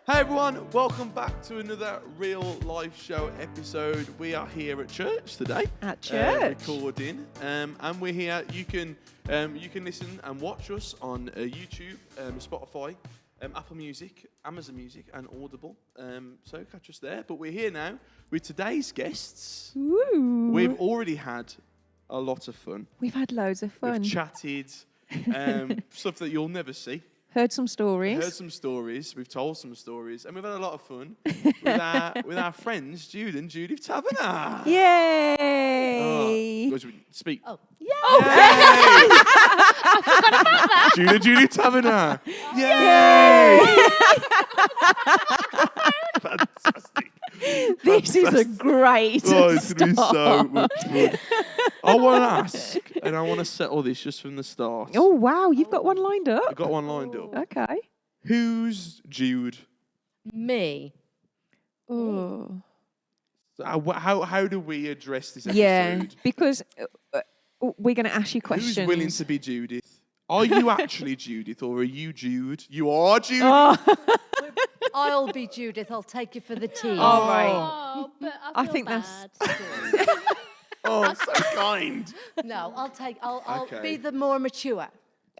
Hey everyone, welcome back to another real life show episode. We are here at church today. At church. Recording. And we're here. You can listen and watch us on YouTube, Spotify, Apple Music, Amazon Music and Audible. So catch us there. But we're here now with today's guests. Woo. We've already had a lot of fun. We've had loads of fun. We've chatted, stuff that you'll never see. Heard some stories. We've told some stories, and we've had a lot of fun with our friends, Jude and Judith Taverner. Yay! Guys, speak. Oh, Yay! I forgot about that. Jude and Judith Taverner. Yay! Fantastic. This is a great it's start. going to be so much fun. I want to ask, and I want to settle this just from the start. Oh, wow. You've got one lined up. I've got one lined up. Okay. Who's Jude? Me. Oh. How do we address this episode? Yeah, because we're going to ask you questions. Who's willing to be Judith? Are you actually Judith, or are you Jude? You are Jude. Oh. I'll be Judith. I'll take you for the team. All right. Oh, but I think feel that's- bad. Oh, so kind. No, I'll Okay. be the more mature.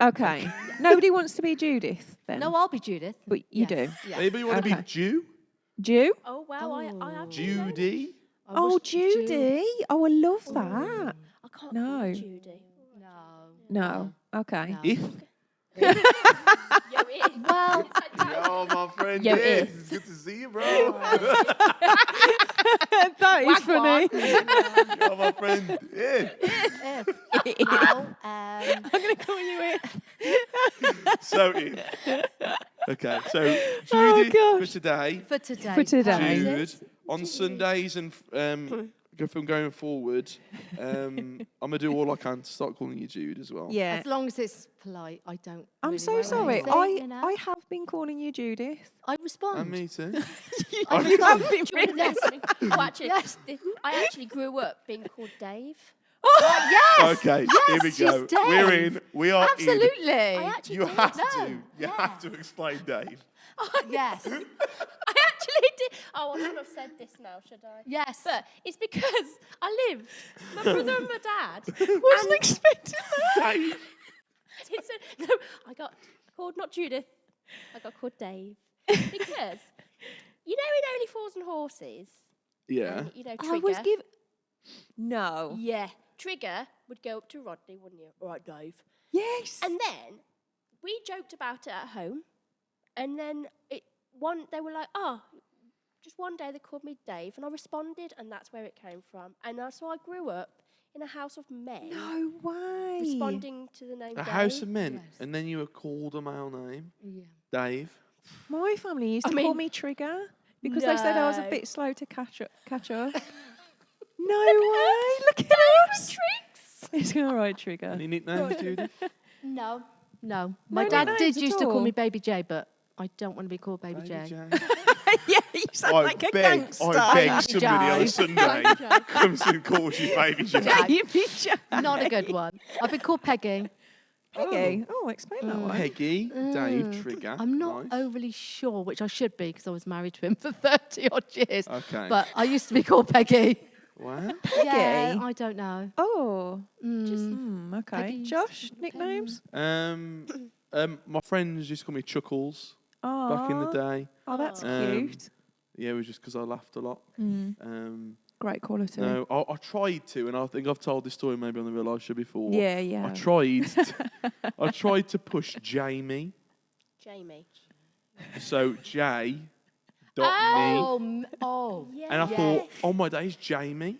Okay. Nobody wants to be Judith then? No, I'll be Judith. But you Yes. do. Yeah. Maybe you want to Okay. be Jew? Jew? Oh wow, I actually Judy? I Oh, was Judy. Oh, I love that. I can't No. call you Judy. No. Okay. No. If? Yo, it. Well, Yo, my friend. Yo, If. if. It's good to see you, bro. That is funny. Yo, my friend. If. well, I'm going to call you it. So if. Okay, so Oh, Judith gosh. for today. for today. For today. Jude. On Sundays and from going forward, I'm going to do all I can to start calling you Jude as well. Yeah. As long as it's polite, I don't. I'm really so mind sorry. anything. I have been calling you Judith. I respond. And me too. You have been Jordan really. Leslie. Well, actually, Yes. I actually grew up being called Dave. Yes. Okay, here we she's go. Dave. We're in. We are in. Absolutely. I actually You did. have No. to. You have to explain, Dave. Yes. I actually did. Oh, I shouldn't have said this now, should I? Yes. But it's because I lived. My brother and my dad. Wasn't expecting that. Dave. No, I got called not Judith. I got called Dave because you know in Only Fools and Horses. Yeah. You know I Trigger. was given. No. Yeah, Trigger would go up to Rodney, wouldn't you? All right, Dave. Yes. And then we joked about it at home, and then they were like, oh, just one day they called me Dave, and I responded, and that's where it came from. And so I grew up in a house of men, No way. responding to the name A Dave. house of men, Yes. and then you were called a male name, Yeah. Dave. My family used I to call mean- me Trigger because they said I was a No. bit slow to catch up. No way. Look at us. Tricks. It's all right, Trigger. Any nicknames, Judy? No. No. My No dad nicknames did at used to call all? me Baby J, but I don't want to be called Baby J. Yeah, you sound like a gangster. I beg Baby somebody on a Jai. Sunday comes and calls you Baby J. Baby J. Not a good one. I've been called Peggy. Peggy. Oh, explain that one. Peggy, Dave, Trigger. I'm not Nice. overly sure, which I should be because I was married to him for 30 odd years. Okay. But I used to be called Peggy. Wow. Yeah, Peggy? I don't know. Oh. Mm. Okay. Peggy used Josh, nicknames? My friends used to call me Chuckles Oh. back in the day. Oh, that's Um, cute. Yeah, it was just because I laughed a lot. Great quality. No, I tried to, and I think I've told this story maybe on the Real Life Show before. Yeah, yeah. I tried to push Jamie. Jamie. So J. Oh, Me. Yeah. And I thought, oh my days, Jamie.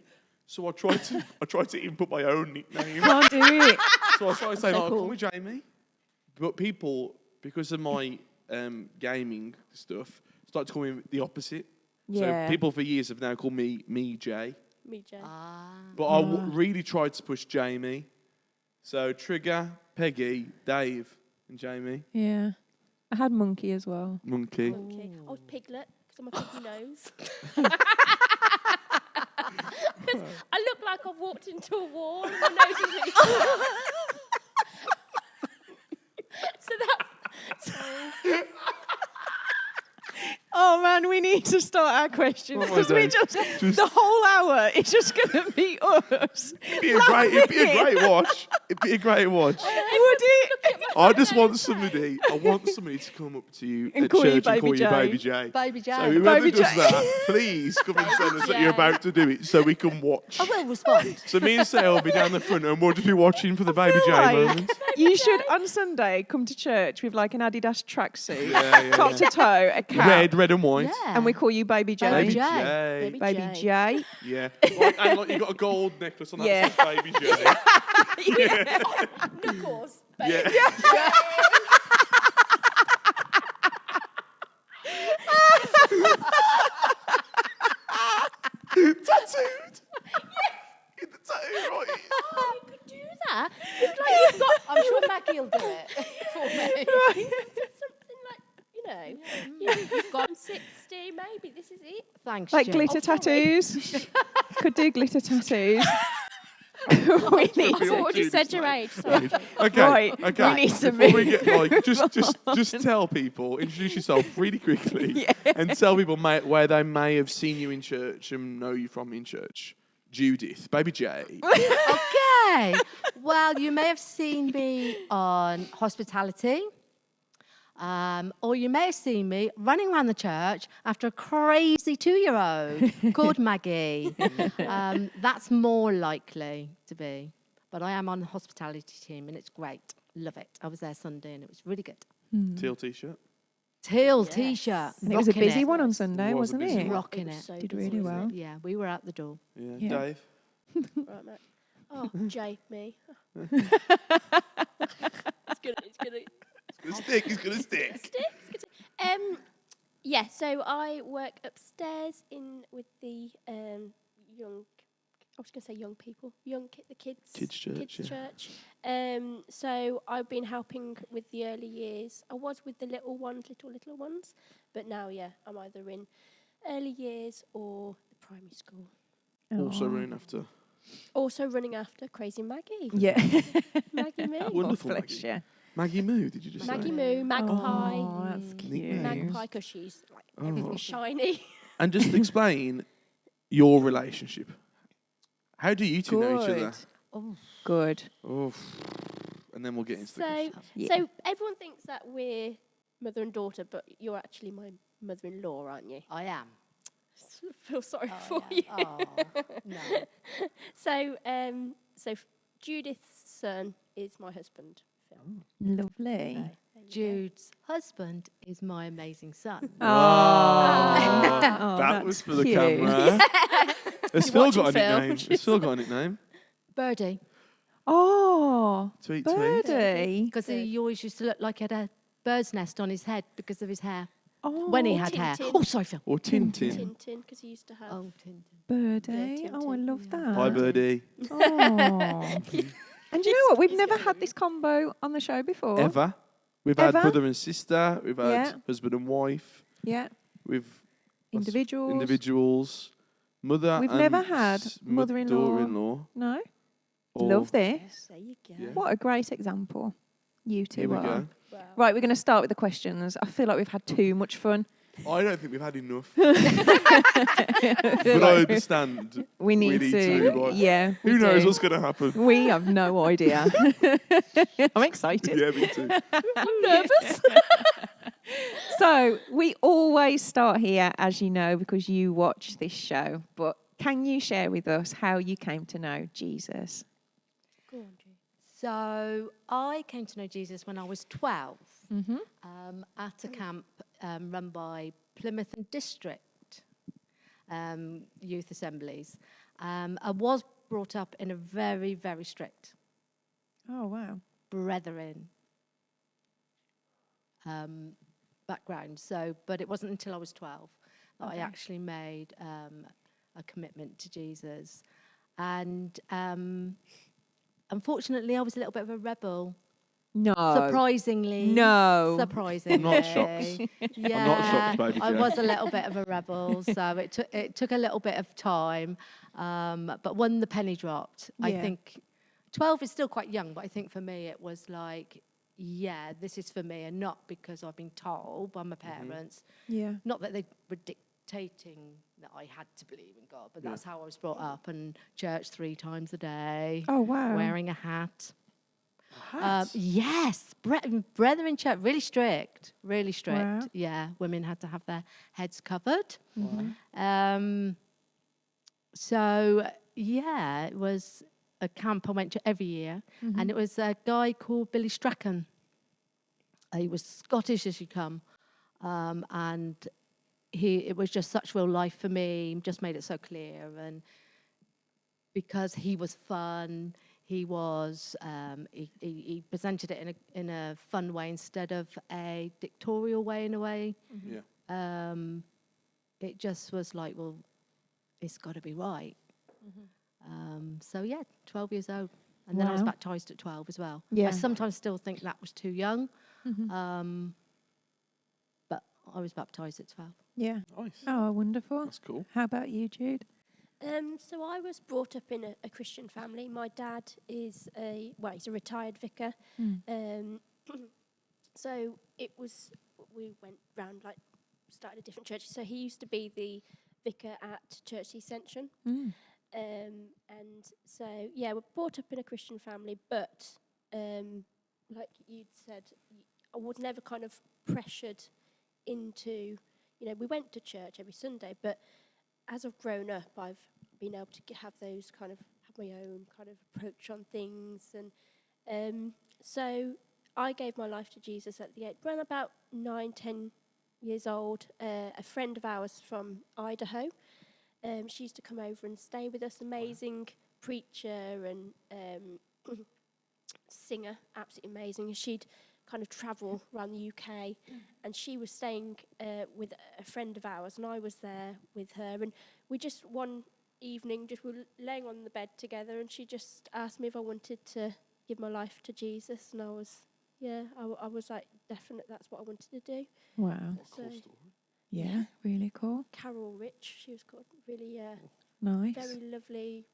So I tried to even put my own nickname. Can't do it. So I started saying, So call cool. me Jamie. But people, because of my gaming stuff, started to call me the opposite. Yeah. So people for years have now called me Jay. Me, Jay. But I really tried to push Jamie. So Trigger, Peggy, Dave, and Jamie. Yeah. I had Monkey as well. Monkey. Okay. I was Piglet because I'm a piggy nose. 'Cause I look like I've walked into a wall and my nose is really So that's Man, we need to start our questions What am I because we doing? just the whole hour is just going to be us. It'd be a great watch. It'd be a great watch. Would it? I just want somebody. I want somebody to come up to you And at call you church and call Baby you J. Baby J. Baby J. So whoever Baby does J. that, please come and tell us that you're about to do it, so we can watch. I will respond. So me and Sarah will be down the front, and we'll just be watching for the Baby J Right. moment. You should on Sunday come to church with like an Adidas tracksuit, Yeah, top to toe, a cap, Red and white. Yeah. and we call you Baby J. Baby J. J. Baby J. Yeah. And like you got a gold necklace on that Yeah. that says Baby J. Knuckles. Yeah. Tattooed. In the tattoo, right? Oh, you could do that. You've got I'm sure Maggie will do it for me. something like, you've got 60, maybe this is it. Thanks, Like Jill. glitter tattoos. Could do glitter tattoos. we need I've to. already said your age. Sorry. Okay. Right, Okay. we need to Before we move get like, just tell people, introduce yourself really quickly, and tell people where they may have seen you in church and know you from in church. Judith, Baby J. Okay. Well, you may have seen me on hospitality. Or you may have seen me running around the church after a crazy 2-year-old called Maggie. That's more likely to be. But I am on the hospitality team and it's great. Love it. I was there Sunday and it was really good. Teal t-shirt. Teal Yes. T-shirt. And it was a rocking busy it. one on Sunday, It was a wasn't busy it? one. Rocking was it. so Did busy, really wasn't well. Yeah, we were out the door. Yeah. Yeah. Dave. it? Right, mate. Oh, Jay, me. it's gonna It's gonna stick. stick. Yeah, so I work upstairs with the young. I was going to say young people, the kids. Kids church, yeah. church. So I've been helping with the early years. I was with the little ones, little ones, but now, yeah, I'm either in early years or the primary school. Also Aw. running after. Also running after Crazy Maggie. Yeah. Maggie Moo. Wonderful Bless Maggie. you. Maggie Moo, did you just Maggie say? Moo, Magpie. Oh, that's cute. Magpie, because she's like Oh. everything shiny. And just explain your relationship. How do you two know each other? Oh, Good. Oh, and then we'll get into the So, questions. Yeah. so everyone thinks that we're mother and daughter, but you're actually my mother-in-law, aren't you? I am. I feel sorry Oh, for yeah. you. Oh, no. So Judith's son is my husband, Phil. Lovely. There you go. Jude's husband is my amazing son. Oh, that that's was for the cute. camera. Has Phil watching got a Phil. nickname? Has Phil got a nickname? Birdie. Oh, Tweet, tweet. birdie. Because he always used to look like he had a bird's nest on his head because of his hair. Oh, When he had hair. Tintin. Oh, sorry, Phil. Or Tintin. Tintin, because he used to have. Oh, Tintin. birdie. Yeah, Oh, I Tintin. love that. Hi, Birdie. Oh. And you know what? We've never had this combo on the show before. Ever. We've had Ever? brother and sister. We've had Yeah. husband and wife. Yeah. We've Individuals. individuals. Mother We've and never had mother-in-law. daughter-in-law. No? or- Love this. There you go. Yeah. What a great example. You two Here we are. go. Wow. Right, we're going to start with the questions. I feel like we've had too much fun. I don't think we've had enough. But I understand. We need need to. to, like, Yeah. we Who knows do. what's going to happen? We have no idea. I'm excited. Yeah, me too. I'm nervous. So we always start here, as you know, because you watch this show. But can you share with us how you came to know Jesus? Go on, Jude. So I came to know Jesus when I was 12 Mm-hmm. at a camp run by Plymouth and District youth assemblies. I was brought up in a very, very strict Oh, wow. brethren background. So, but it wasn't until I was 12 that I actually made a commitment to Jesus. And unfortunately, I was a little bit of a rebel. No. Surprisingly. No. Surprisingly. I'm not shocked. Yeah, I'm not shocked, Baby I J. was a little bit of a rebel, so it took a little bit of time. But when the penny dropped, I Yeah. think 12 is still quite young, but I think for me it was like yeah, this is for me, and not because I've been told by my parents. Yeah. Not that they were dictating that I had to believe in God, but that's how I was brought up. And church 3 times a day. Oh, wow. Wearing a hat. Hat? Yes, brethren church, really strict, really strict. Wow. Yeah, women had to have their heads covered. So, yeah, it was a camp I went to every year, and it was a guy called Billy Strachan. He was Scottish as you come, and it was just such real life for me. He just made it so clear, and because he was fun, he was he presented it in a fun way instead of a dictatorial way. In a way, Yeah. it just was like, well, it's got to be right. So yeah, 12 years old, and then I was Wow. baptised at 12 as well. Yeah. I sometimes still think that was too young, but I was baptised at 12. Yeah. Nice. Oh, wonderful. That's cool. How about you, Jude? So I was brought up in a Christian family. My dad is he's a retired vicar. So we went round, like, started at different churches. So he used to be the vicar at Church Ascension. And so, yeah, we're brought up in a Christian family, but like you'd said, I was never kind of pressured into, we went to church every Sunday, but as I've grown up, I've been able to have my own kind of approach on things. And so I gave my life to Jesus at the age, when about 9, 10 years old. A friend of ours from Idaho, she used to come over and stay with us. Amazing preacher and singer, absolutely amazing. She'd kind of travel around the UK, and she was staying with a friend of ours, and I was there with her. And we just one evening just were laying on the bed together, and she just asked me if I wanted to give my life to Jesus, and I was like, definite, that's what I wanted to do. Wow. So Cool story. Yeah, really cool. Carol Rich, she was called, really Nice. very lovely,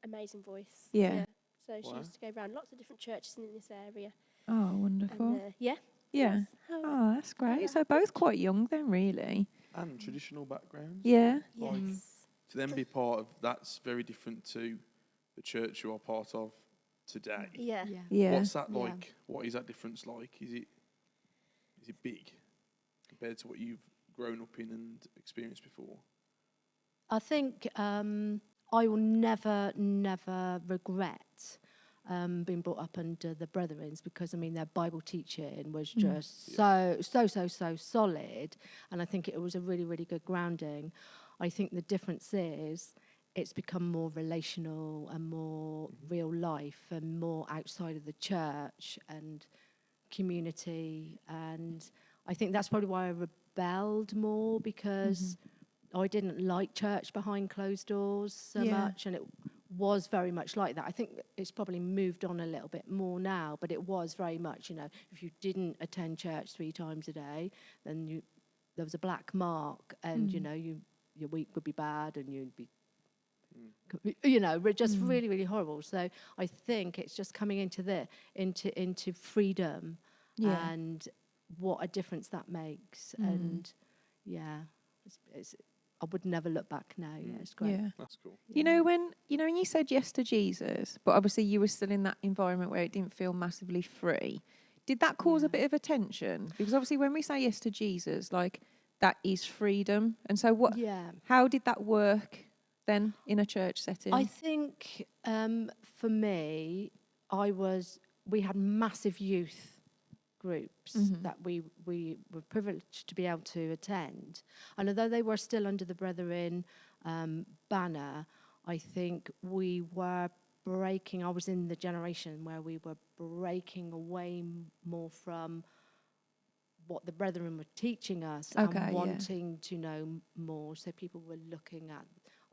amazing voice. Yeah. So she Wow. used to go around lots of different churches in this area. Oh, wonderful. And yeah. Yeah. Yes. How- Oh, that's great. So both quite young then, really. And traditional backgrounds. Yeah. Like, Yes. to then be part of that's very different to the church you are part of today. Yeah. Yeah. What's that Yeah. like? What is that difference like? Is it big compared to what you've grown up in and experienced before? I think I will never regret being brought up under the Brethrens, because, I mean, their Bible teaching was just so solid, and I think it was a really, really good grounding. I think the difference is it's become more relational and more real life and more outside of the church and community, and I think that's probably why I rebelled more, because I didn't like church behind closed doors so Yeah. much, and it was very much like that. I think it's probably moved on a little bit more now, but it was very much, if you didn't attend church 3 times a day, then there was a black mark, and your week would be bad, and you'd be just really, really horrible. So I think it's just coming into freedom, Yeah. and what a difference that makes. And yeah, it's I would never look back now. Yeah, it's great. Yeah. That's cool. When you said yes to Jesus, but obviously you were still in that environment where it didn't feel massively free. Did that cause a bit of a tension? Because obviously when we say yes to Jesus, like, that is freedom. And so how did that work then in a church setting? I think for me, we had massive youth groups that we were privileged to be able to attend. And although they were still under the Brethren banner, I think we were breaking, I was in the generation where we were breaking away more from what the Brethren were teaching us and wanting to know more. So people were looking at,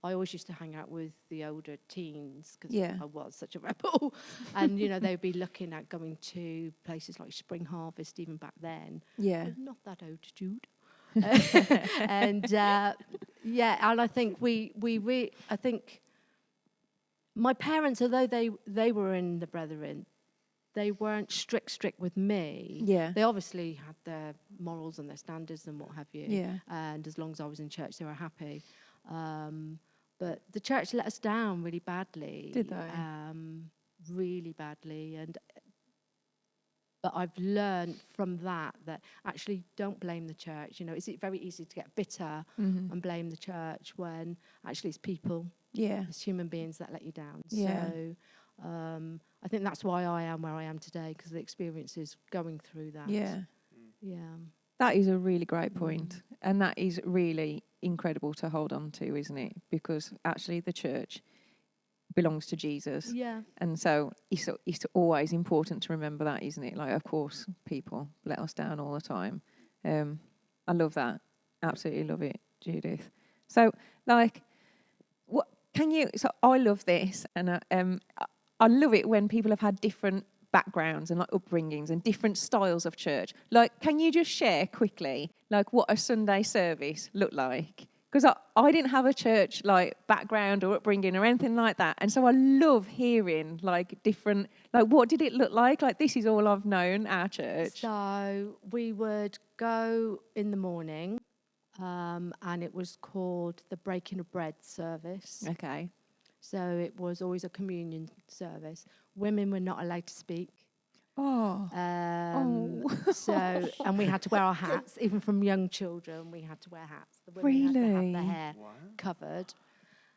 I always used to hang out with the older teens because I was such a rebel. And, they'd be looking at going to places like Spring Harvest even back then. Yeah. I'm not that old, Jude. And, and I think I think my parents, although they were in the Brethren, they weren't strict with me. Yeah. They obviously had their morals and their standards and what have you. Yeah. And as long as I was in church, they were happy. But the church let us down really badly. Did they? Really badly. But I've learned from that actually don't blame the church. You know, it's very easy to get bitter and blame the church when actually it's people, Yeah. it's human beings that let you down. Yeah. So I think that's why I am where I am today, because the experiences going through that. Yeah. Yeah. That is a really great point. And that is really incredible to hold on to, isn't it? Because actually the church belongs to Jesus. Yeah. And so it's always important to remember that, isn't it? Like, of course, people let us down all the time. I love that. Absolutely love it, Judith. So, like, what can you? So I love this, and I love it when people have had different backgrounds and like upbringings and different styles of church. Like, can you just share quickly, like, what a Sunday service looked like? Because I didn't have a church like background or upbringing or anything like that, and so I love hearing like different, like, what did it look like? Like, this is all I've known, our church. So we would go in the morning, and it was called the breaking of bread service. Okay. So it was always a communion service. Women were not allowed to speak. Oh. So, and we had to wear our hats, even from young children. We had to wear hats. The women had to have Really? their hair Wow. covered.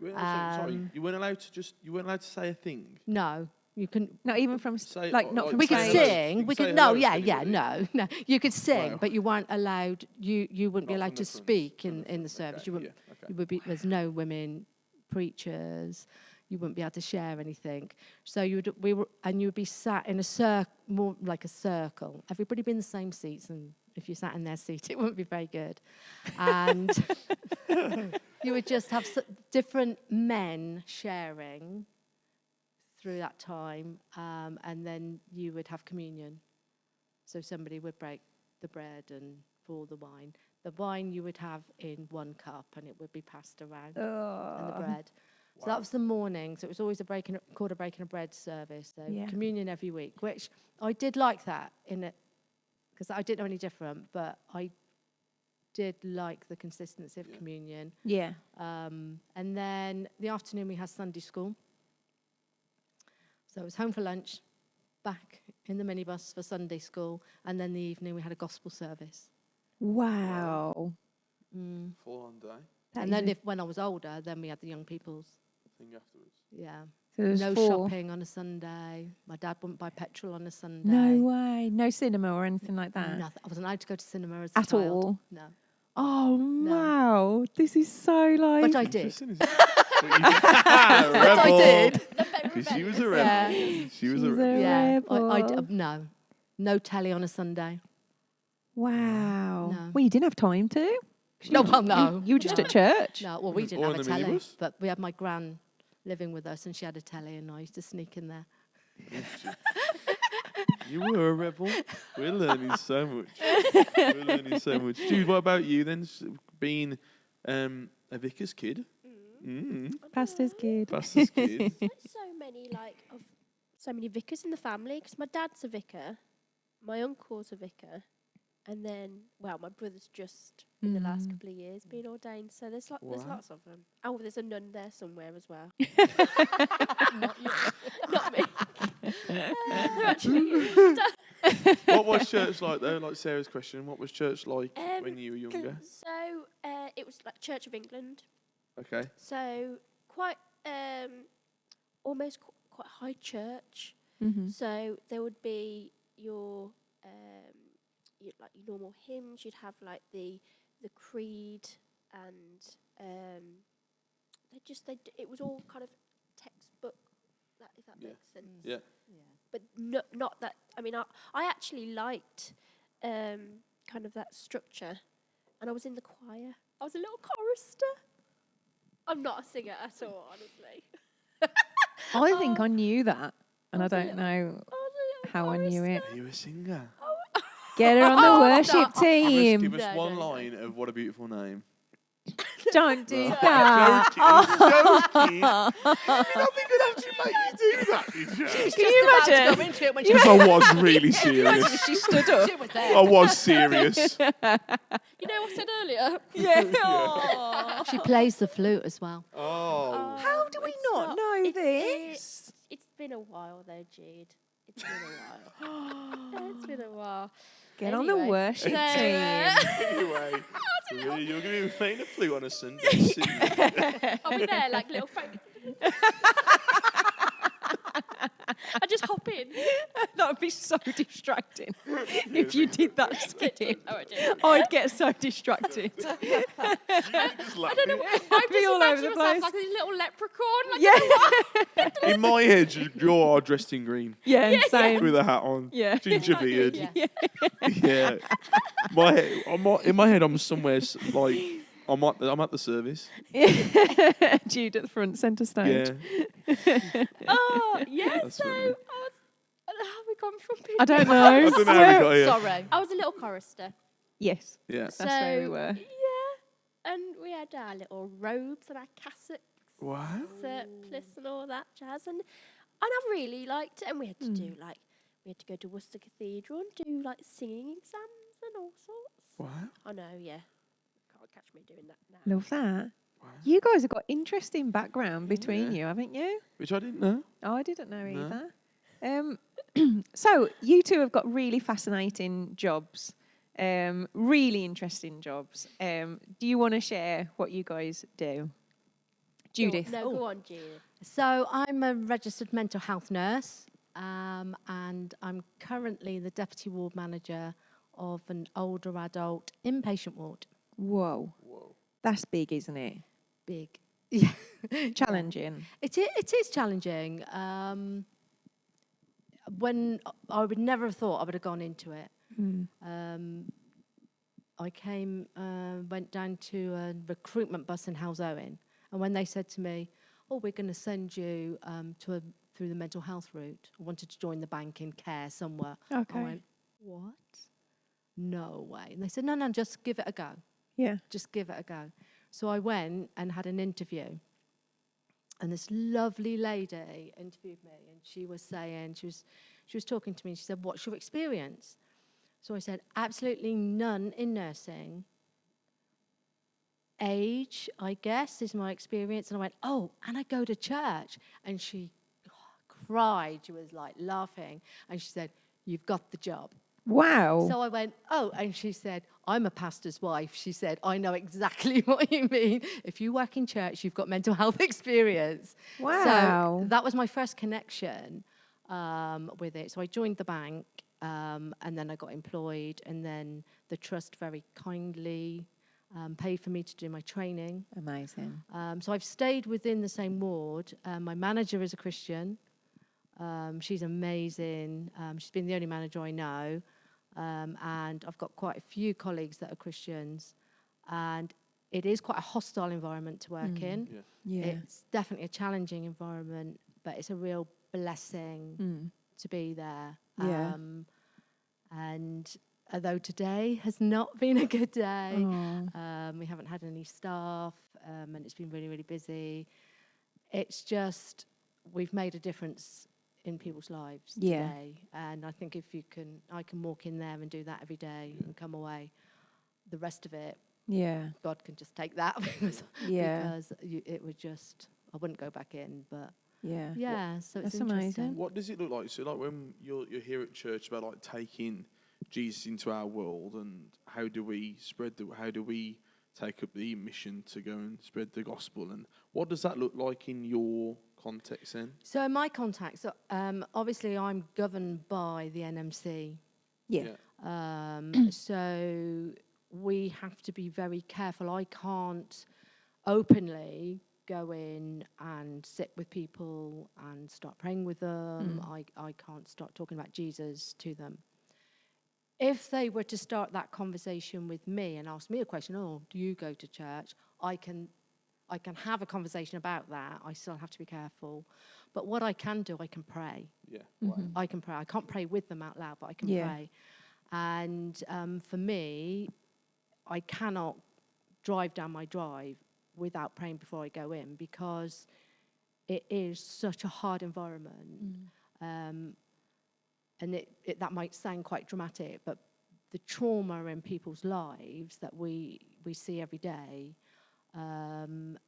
Sorry, you weren't allowed to say a thing. No, you couldn't. Not even from Say- like or- not or from We could say stage. hello. sing. You We can could say no, hello to yeah, anybody. no. You could sing, Wow. but you weren't allowed. You wouldn't be Not allowed from to the front, speak from in the front, service. okay, You wouldn't. yeah, okay. You would be. There's no women preachers. You wouldn't be able to share anything. So you would be sat in a circle, more like a circle. Everybody be in the same seats, and if you sat in their seat, it wouldn't be very good. And you would just have different men sharing through that time, and then you would have communion. So somebody would break the bread and pour the wine. The wine you would have in one cup, and it would be passed around, and the bread. So that was the morning. So it was always called a breaking of bread service. So Yeah. communion every week, which I did like that in it, because I didn't know any different, but I did like the consistency of communion. Yeah. And then the afternoon we had Sunday school. So it was home for lunch, back in the minibus for Sunday school, and then the evening we had a gospel service. Wow. Full on day And then when I was older, then we had the young people's. thing afterwards. Yeah. So there's No 4. shopping on a Sunday. My dad wouldn't buy petrol on a Sunday. No way. No cinema or anything like that. Nothing. I wasn't allowed to go to cinema as a At child. all? No. Oh wow. This is so like. But I did. Interesting, isn't it? Rebel. I did. Because she was a rebel. Yeah. She was She's a rebel. Yeah. rebel. No. No telly on a Sunday. Wow. No. Well, you didn't have time to. 'Cause No, you- well, no. You were just No. at church. No, well, we didn't Or have in a the telly, minibus. but we had my gran living with us, and she had a telly, and I used to sneak in there. You were a rebel. We're learning so much. We're learning so much. Jude, what about you then? Being a vicar's kid? Pastor's kid. Pastor's kid. There's so many vicars in the family, because my dad's a vicar, my uncle's a vicar, and then, well, my brother's just in the last couple of years been ordained. So there's Wow. lots of them. Oh, there's a nun there somewhere as well. Not me. They're actually you. What was church like though? Like Sarah's question, what was church like when you were younger? So it was like Church of England. Okay. So quite almost quite high church. So there would be your like your normal hymns. You'd have like the creed, and it was all kind of textbook. If that makes sense. Yeah. But not that. I mean, I actually liked kind of that structure, and I was in the choir. I was a little chorister. I'm not a singer at all, honestly. I think I knew that, and I was a don't little- know I was a little how I knew it. Are you a singer? Get her on the worship Give team. us No, one no, no. line of What a Beautiful Name. Don't do I'm that. joking. I'm joking. You're not going to make you do that, did you? Can you imagine? Go into it when she Because I was really serious. She stood up. was there. I was serious. You know what I said earlier? Yeah. Aw. She plays the flute as well. Oh. How do we not know this? It's been a while though, Jude. It's been a while. It's been a while. Get on the Anyway, worship so, team. Anyway, you're going to be playing the flute on a Sunday soon. I'll be there like little Frank. I just hop in. That would be so distracting if you did that skit. Oh, I do. I'd get so distracted. Just I don't know. I'm be just all over the imagining myself place. like a little leprechaun. Like, Yeah. In my head, you are dressed in green Yeah, same. with a hat on, Yeah. ginger beard. Yeah. Yeah. In my head, I'm somewhere like I'm at the service. Jude at the front, centre stage. Yeah. Oh, yeah. That's So funny. I was. How have we gone from being? I don't know. I don't know how we got here. Sorry. I was a little chorister. Yes, Yeah. that's where we were. Yeah. And we had our little robes and our cassocks, Wow. surplice and all that jazz. And I really liked it. And we had to do we had to go to Worcester Cathedral and do like singing exams and all sorts. Wow. I know, yeah. Can't catch me doing that now. Love that. Wow. You guys have got interesting background between you, haven't you? Which I didn't know. Oh, I didn't know No. either. So you two have got really fascinating jobs, really interesting jobs. Do you want to share what you guys do? Judith. No, go on, Judith. So I'm a registered mental health nurse, and I'm currently the deputy ward manager of an older adult inpatient ward. Whoa. That's big, isn't it? Big. Yeah. Challenging. It is challenging. When I would never have thought I would have gone into it. I went down to a recruitment bus in Halesowen, and when they said to me, "Oh, we're going to send you through the mental health route," I wanted to join the bank in care somewhere. Okay. I went, "What? No way!" And they said, "No, just give it a go. Yeah. Just give it a go." So I went and had an interview. And this lovely lady interviewed me, and she was saying, she was talking to me, and she said, "What's your experience?" So I said, "Absolutely none in nursing. Age, I guess, is my experience." And I went, "Oh, and I go to church." And she cried. She was like laughing. And she said, "You've got the job." Wow. So I went, "Oh," and she said, "I'm a pastor's wife." She said, "I know exactly what you mean. If you work in church, you've got mental health experience." Wow. So that was my first connection with it. So I joined the bank, and then I got employed, and then the trust very kindly paid for me to do my training. Amazing. So I've stayed within the same ward. My manager is a Christian. She's amazing. She's been the only manager I know. And I've got quite a few colleagues that are Christians. And it is quite a hostile environment to work in. Yeah. It's definitely a challenging environment, but it's a real blessing to be there. Yeah. And although today has not been a good day, Aw. we haven't had any staff, and it's been really, really busy. It's just, we've made a difference in people's lives today. And I think if I can walk in there and do that every day and come away, the rest of it, Yeah. God can just take that because it would just, I wouldn't go back in, but Yeah. so That's it's interesting. amazing. What does it look like? So, like when you're here at church about like taking Jesus into our world, and how do we take up the mission to go and spread the gospel, and what does that look like in your context then? So in my contacts, obviously I'm governed by the NMC. Yeah. So we have to be very careful. I can't openly go in and sit with people and start praying with them. I can't start talking about Jesus to them. If they were to start that conversation with me and ask me a question, "Oh, do you go to church?" I can have a conversation about that. I still have to be careful. But what I can do, I can pray. Yeah. I can pray. I can't pray with them out loud, but I can pray. And for me, I cannot drive down my drive without praying before I go in, because it is such a hard environment. And that might sound quite dramatic, but the trauma in people's lives that we see every day, and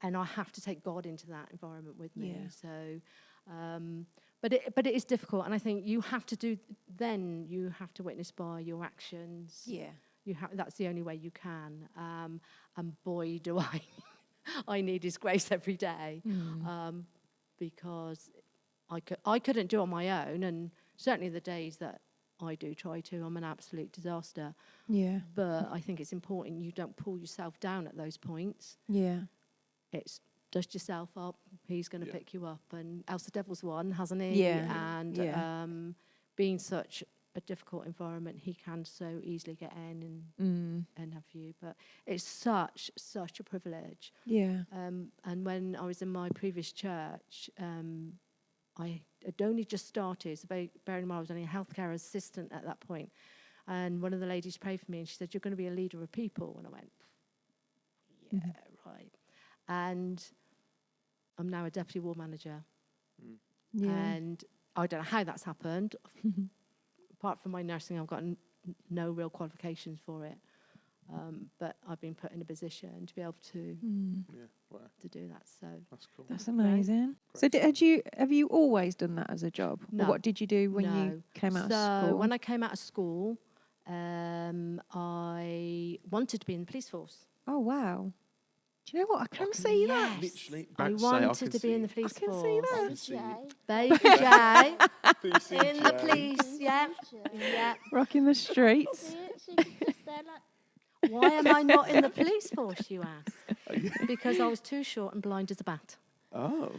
I have to take God into that environment with me. Yeah. So, but it is difficult, and I think you have to witness by your actions. Yeah. That's the only way you can. And boy, do I need His grace every day, because I couldn't do it on my own, and certainly the days that I do try to, I'm an absolute disaster. Yeah. But I think it's important you don't pull yourself down at those points. Yeah. It's dust yourself up. He's going to pick you up, and else the devil's won, hasn't he? Yeah. And being such a difficult environment, he can so easily get in and have you. But it's such a privilege. Yeah. And when I was in my previous church, I had only just started, so bearing in mind I was only a healthcare assistant at that point, and one of the ladies prayed for me, and she said, "You're going to be a leader of people." And I went, "Yeah, right." And I'm now a deputy ward manager. Yeah. And I don't know how that's happened. Apart from my nursing, I've got no real qualifications for it. But I've been put in a position to be able to to do that. So That's cool. That's amazing. So have you always done that as a job? No. Or what did you do when you came out of school? When I came out of school, I wanted to be in the police force. Oh, wow. Do you know what? I can see that. Literally, I about to say, I wanted can to be in the see police I can force. see that. can see it. Baby Jay PCJ. in the police, yeah. Rocking the streets. See it? She could just there like, Why am I not in the police force, you ask? Because I was too short and blind as a bat. Oh.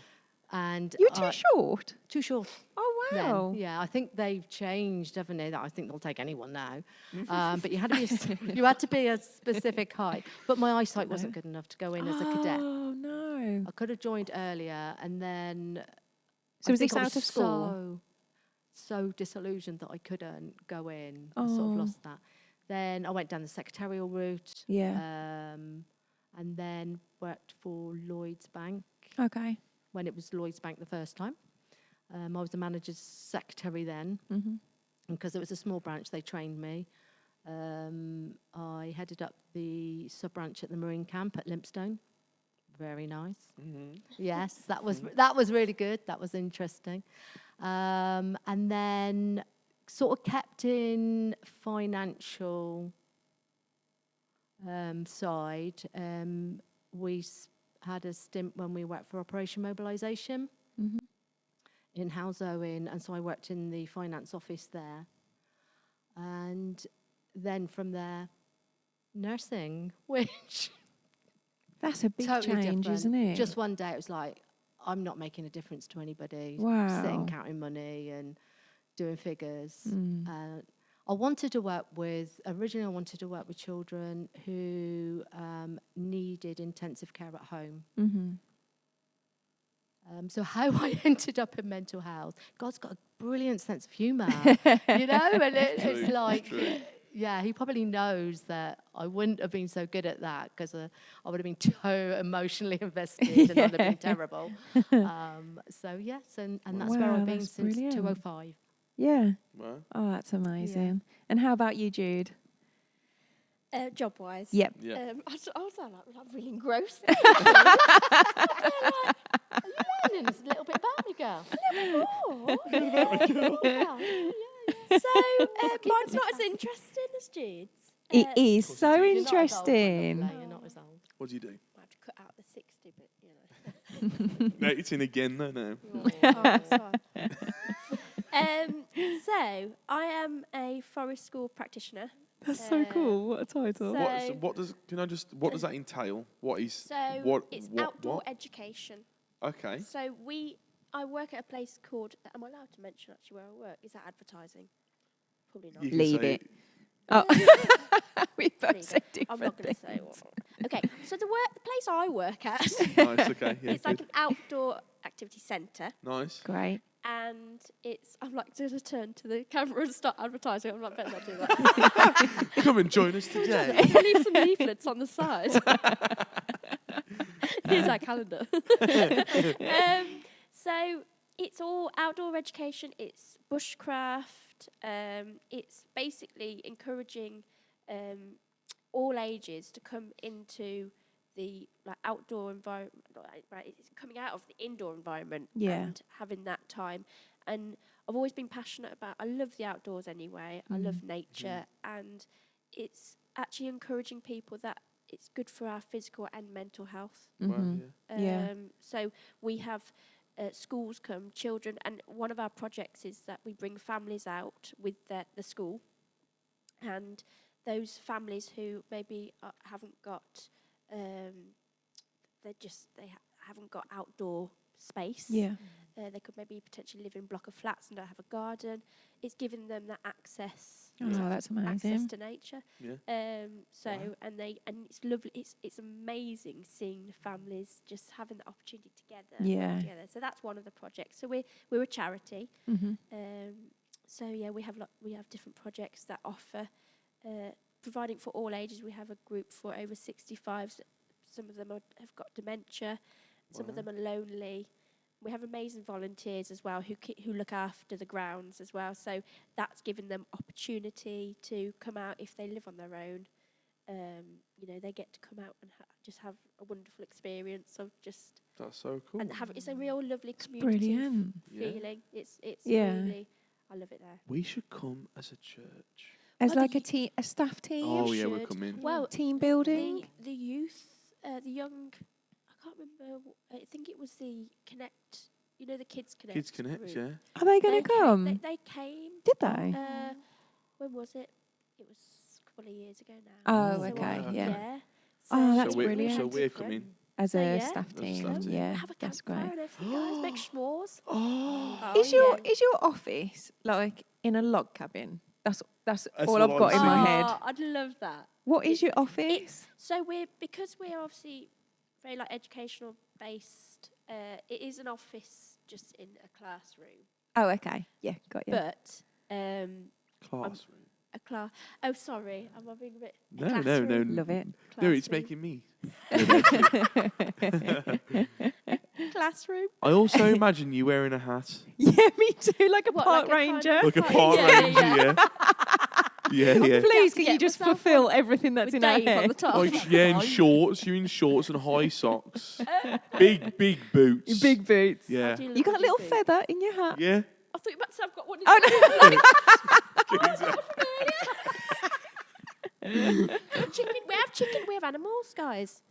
And You were too short. Too short. Oh, Then. wow. Yeah, I think they've changed, haven't they? That I think they'll take anyone now. But you had to be a specific height. But my eyesight wasn't good enough to go in as a cadet. Oh, no. I could have joined earlier, and then. So I was think this I out of school? So disillusioned that I couldn't go in. I sort of lost that. Then I went down the secretarial route. Yeah. And then worked for Lloyds Bank Okay. when it was Lloyds Bank the first time. I was the manager's secretary then. Mm-hmm. Because it was a small branch, they trained me. I headed up the sub-branch at the Marine Camp at Limpstone. Very nice. Mm-hmm. Yes, that was really good. That was interesting. And then sort of kept in financial side. We had a stint when we worked for Operation Mobilisation in House Owen, and so I worked in the finance office there. And then from there, nursing, which That's a big totally change, different. isn't it? Just one day, it was like, I'm not making a difference to anybody. Wow. Sitting counting money and doing figures. I wanted to work with children who needed intensive care at home. Mm-hmm. So how I ended up in mental health, God's got a brilliant sense of humour, you know, and it's like, yeah, he probably knows that I wouldn't have been so good at that because I would have been too emotionally invested and I'd have been terrible. So yes, and that's where Wow, I've been that's since brilliant. 2005. Yeah. Wow. Oh, that's amazing. And how about you, Jude? job-wise. Yep. Yeah. I was like really engrossed. Learning a little bit about me, girl. So mine's not as interesting as Jude's. It is course so it You're not as old, my interesting. lovely, You're not as old. What do you do? I had to cut out the 60 bit, you know. No, it's in again though now. Oh, sorry. So I am a forest school practitioner. That's so cool. What a title. So- What does that entail? What is So it's what outdoor education. Okay. So I work at a place called. Am I allowed to mention actually where I work? Is that advertising? Probably not. You can Leave say it. Oh, we both Leave said it. different I'm not going to say things. what. Okay, so the place I work at, Nice. Okay. Yeah. it's like Good. an outdoor activity centre, Nice. Great. and I'm like going to turn to the camera and start advertising. I'm like, better not do that. Come and join us today. I'll leave some leaflets on the side. Here's our calendar. So it's all outdoor education. It's bushcraft. It's basically encouraging all ages to come into the outdoor environment. Right, it's coming out of the indoor environment and having that time. And I've always been passionate about. I love the outdoors anyway. I love nature, and it's actually encouraging people that it's good for our physical and mental health. So we have schools come, children, and one of our projects is that we bring families out with the school, and those families who maybe haven't got, haven't got outdoor space. They could maybe potentially live in a block of flats and don't have a garden. It's giving them that access. Oh, that's amazing. Access to nature. And it's lovely. It's amazing seeing the families just having the opportunity together. Together. So that's one of the projects. So we're a charity. We have different projects that offer providing for all ages. We have a group for over 65s. Some of them have got dementia. Some of them are lonely. We have amazing volunteers as well who look after the grounds as well. So that's given them opportunity to come out if they live on their own. They get to come out and just have a wonderful experience of just. That's so cool. And it's a real lovely community Brilliant. feeling. It's really, I love it there. We should come as a church. As like a staff team. Oh yeah, we're coming. Well, team building. The youth, the young. I can't remember. I think it was the Connect. The Kids Connect. Kids Connect, group. yeah. Are they going to come? They came. Did they? When was it? It was a couple of years ago now. Oh, So, okay, yeah. So Oh, that's we're, brilliant. So we're coming. As So, a yeah. staff As a team. staff team. Yeah, Have a that's campfire great. and everything, guys. Make s'mores. Oh, Is your office like in a log cabin? That's all what I've got in I'm my saying. head. I'd love that. What is your office? So because we're obviously very educational based. It is an office just in a classroom. Oh, okay. Yeah, got you. But classroom. a class. Oh, sorry, I'm being a bit. No. Love it. No, it's making me. Classroom. I also imagine you wearing a hat. Yeah, me too. Like a What, park like a kind ranger. of- Like a Yeah, park yeah, ranger, yeah. Yeah. Please, can Yeah, you just myself fulfill everything that's With in our Dave on head? the top. Like, yeah, in shorts. You're in shorts and high socks. Big boots. Big boots. Yeah. You got a little feather in your hat. Yeah. I thought you meant to say I've got one. Chicken. We have chicken. We have animals, guys.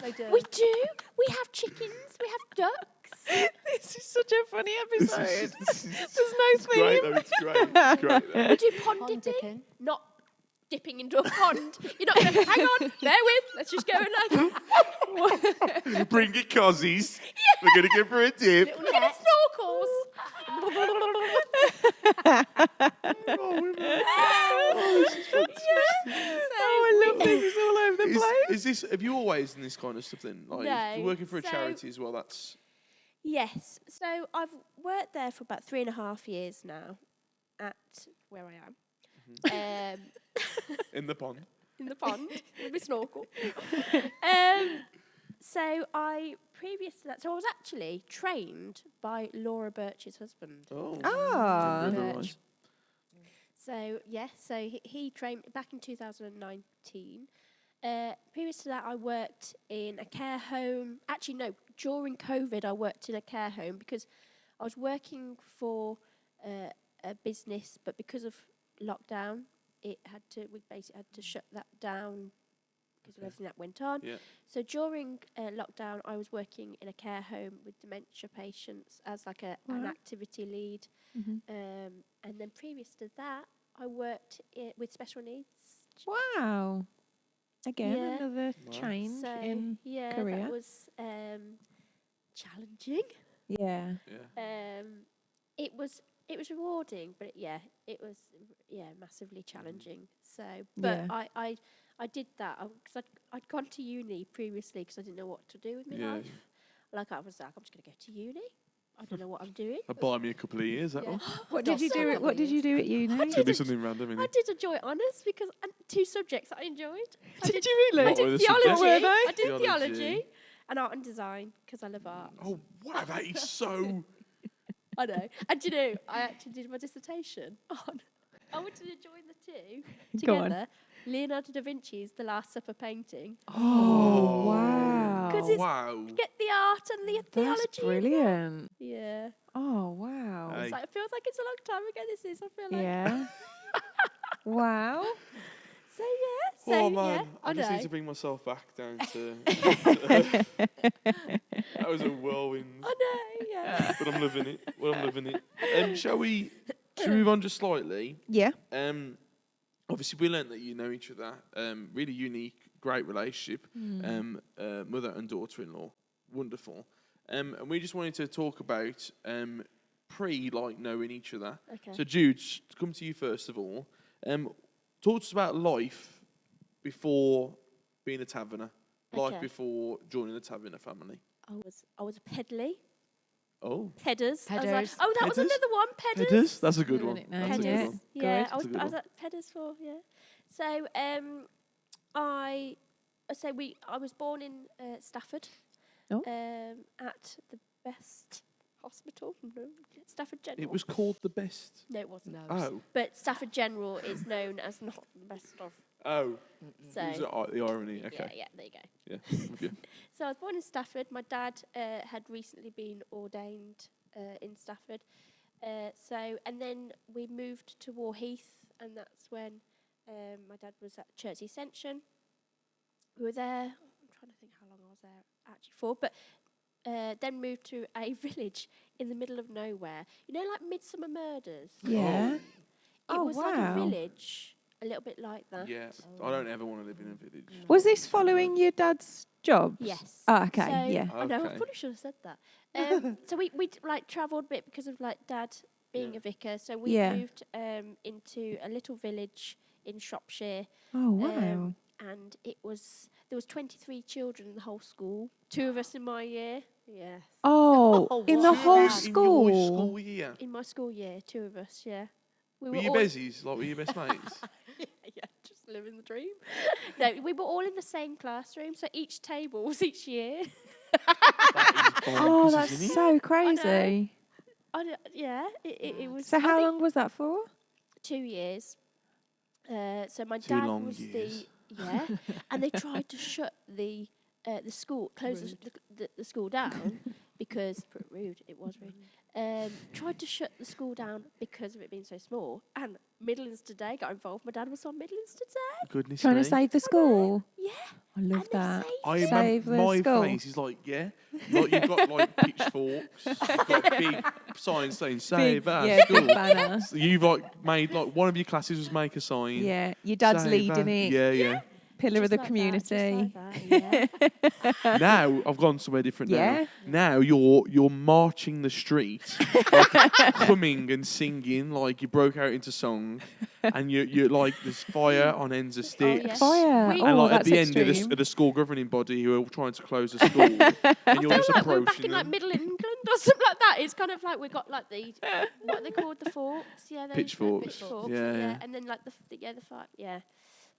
They do. We do. We have chickens. We have ducks. This is such a funny episode. This is There's no it's great, theme. though. It's great. It's great. Though. We do pond Pond dipping. dipping. Not dipping into a pond. You're not going to hang on. Bear with. Let's just go and like Bring your cozies. We're going to go for a dip. little snorkels. I love this. It's all over the place. Is this? Have you always done this kind of stuff then? Like No, you're working for a so- charity as well. That's Yes. So I've worked there for about 3.5 years now at where I am. in the pond. In the pond with my snorkel. So previous to that, I was actually trained by Laura Birch's husband. Oh. Ah. River Birch. Rise. So he trained me back in 2019. Previous to that, I worked in a care home. Actually, no, during COVID, I worked in a care home because I was working for a business, but because of lockdown, we basically had to shut that down because of everything that went on. Yeah. So during lockdown, I was working in a care home with dementia patients as like an Wow. activity lead. And then previous to that, I worked with special needs. Wow. Again, Yeah. another Wow. change So in yeah, career. that was challenging. Yeah. Yeah. It was rewarding, but it was massively challenging. So, but Yeah. I did that because I'd gone to uni previously because I didn't know what to do with my Yeah. life. Like I was like, I'm just going to go to uni. I don't know what I'm doing. That'll buy me a couple of years, that Yeah. will. What did you do? What did you do at uni? Could be something random, I innit? did enjoy honours because 2 subjects I enjoyed. Did you really? I What were did the subjects? theology. What were they? I did Theology. theology and art and design because I love art. Oh, wow, that is so... I know. And do you know, I actually did my dissertation on. I wanted to join the two Go on. together. Leonardo da Vinci's The Last Supper painting. Oh, wow. 'Cause it's- Wow. Get the art and the theology. That's brilliant. Yeah. Oh, wow. Hey. It's like, it feels like it's a long time ago. This is. I feel like. Yeah. Wow. So yeah. So Oh, man. yeah. I just know. need to bring myself back down to... That was a whirlwind. I know. Yeah. But I'm loving it. Well, I'm loving it. Should we move on just slightly? Yeah. Obviously, we learned that you know each other. Really unique, great relationship. Mother and daughter-in-law, wonderful. And we just wanted to talk about knowing each other. Okay. So, Jude, to come to you first of all. Talk to us about life before being a taverner. Life Okay. before joining the Taverner family. I was a pedley. Oh, Pedders. I was like, Pedders. oh, that was Pedders? another one. Pedders. Pedders? That's a good Good one. nickname. That's a good Pedders. one. Yeah, Good. I was That's a good at Pedders for So I was born in Stafford. Oh. At the best hospital. No, Stafford General. It was called the best. No, it wasn't. No. Oh. But Stafford General is known as not the best of. Oh. So It was the irony. Okay. yeah, there you go. Yeah. Okay. So I was born in Stafford. My dad had recently been ordained in Stafford. And then we moved to Warheath, and that's when my dad was at Church Ascension. We were there. I'm trying to think how long I was there actually for, but then moved to a village in the middle of nowhere. You know, like Midsummer Murders. Yeah. It Oh, was like a wow. village, a little bit like that. Yeah. I don't ever want to live in a village. Was this following your dad's jobs? Yes. Oh, okay. So, Yeah. I know. I Okay. probably should have said that. So we like travelled a bit because of like dad being Yeah. a vicar. So we Yeah. moved into a little village in Shropshire, Oh, wow. and there was 23 children in the whole school. 2 of us in my year. Yes. Oh, Oh, in the wow. whole In In your school. school year. In my school year, 2 of us. Yeah. We Were you all bezies? Like, were you best mates? yeah, just living the dream. No, we were all in the same classroom, so each table was each year. That is Oh, bonkers, that's isn't it? so crazy. It was. So I how think long was that for? 2 years. So my 2 dad long was years. and they tried to shut the school, close the school down because rude. It was rude. Tried to shut the school down because of it being so small. And Midlands Today got involved. My dad was on Midlands Today. Goodness Trying me. to save the school. Yeah, I love and they that. saved I it. Save remember the my school. face is like, yeah. Like, you've got like pitchforks. You've got big signs saying save our yeah, school. big banner. So you've like made like one of your classes was make a sign. Yeah, your dad's save leading our- it. Yeah, yeah. Pillar of Just the like community. That, just like that, yeah. Now I've gone somewhere different Yeah. now. Now you're marching the street, like, humming and singing like you broke out into song, and you're like there's fire on ends of sticks. yeah. Fire. We- Oh, And like at that's the extreme. end of the school governing body who are trying to close the school, and you're I just feel like we're back approaching in like them. Middle England or something like that. It's kind of like we got like the what are they called, the forks, yeah, those, Pitchforks. pitchforks, Yeah. and then like the fight, yeah.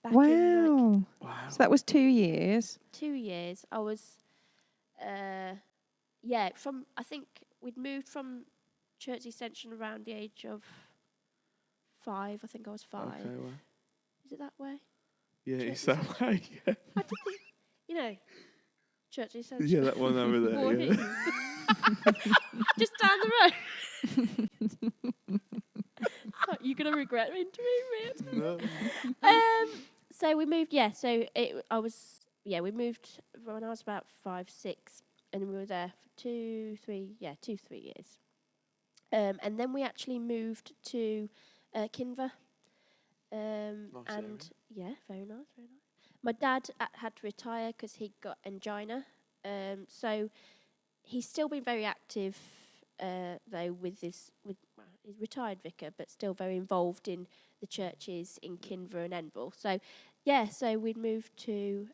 Back in like Wow. So that was 2 years. 2 years, I was, I think we'd moved from Church Ascension around the age of 5. I think I was 5. Okay, well, Is it that way? yeah, Church it's that way. Yeah. I did think, Church Ascension. Yeah, that one over there. Warheath. Yeah. Just down the road. You're gonna regret interviewing me. No. So we moved. Yeah. So we moved when I was about 5, 6, and we were there for 2, 3 years. And then we actually moved to Kinver. And yeah, very nice, very nice. My dad had to retire because he got angina. So he's still been very active, though, he's retired vicar, but still very involved in the churches in Kinver and Enville. So, yeah, so we'd moved to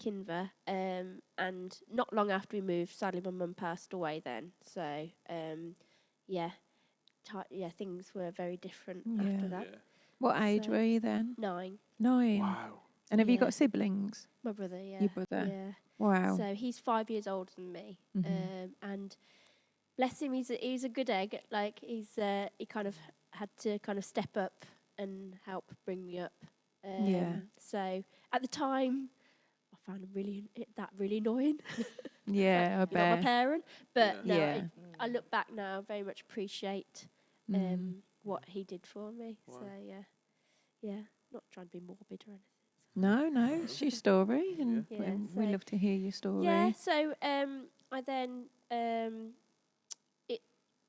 Kinver, and not long after we moved, sadly my mum passed away then. So yeah, things were very different after Yeah. that. Yeah. What age So- were you then? 9, 9. Wow. And have you Yeah. got siblings? my brother, yeah. Your brother? Yeah. Wow. So he's 5 years older than me, Mhm. and bless him, he's a good egg. Like he kind of had to kind of step up and help bring me up. Yeah. So at the time, I found him really annoying. Yeah, I You're not my bet. parent, but no, Yeah. I look back now, very much appreciate Mm. what he did for me. Wow. So yeah, not trying to be morbid or anything. No, it's your story, and Yeah. we So- love to hear your story. Yeah, so I then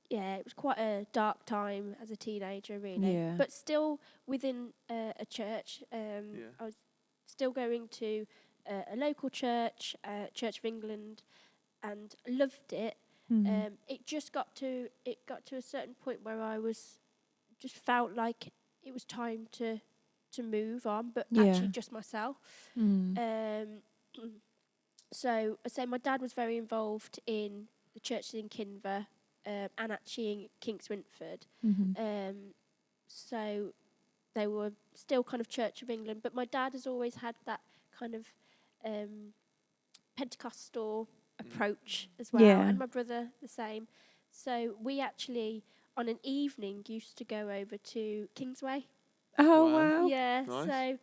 it was quite a dark time as a teenager, really. Yeah. But still within a church. I was still going to a local church, Church of England, and loved it. Mm. It got to a certain point where I was just felt like it was time to move on, but Yeah. actually just myself. Mm. So I say my dad was very involved in the churches in Kinver and actually in Kinks Wintford. Mhm. So they were still kind of Church of England, but my dad has always had that kind of Pentecostal approach as well, Yeah. and my brother the same. So we actually, on an evening, used to go over to Kingsway. Oh Wow. wow. Yeah. Nice.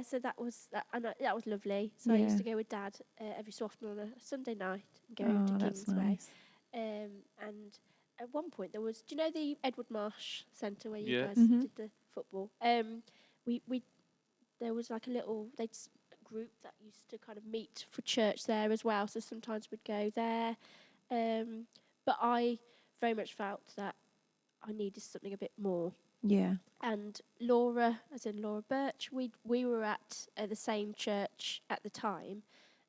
So that was that was lovely. So I used Yeah. to go with Dad every so often on a Sunday night and go Oh, over to that's Kingsway. nice. And at one point there was, do you know the Edward Marsh Centre where you Yeah. guys Mhm. did the football? We there was like a little group that used to kind of meet for church there as well. So sometimes we'd go there. But I very much felt that I needed something a bit more. Yeah. And Laura, as in Laura Birch, we were at the same church at the time,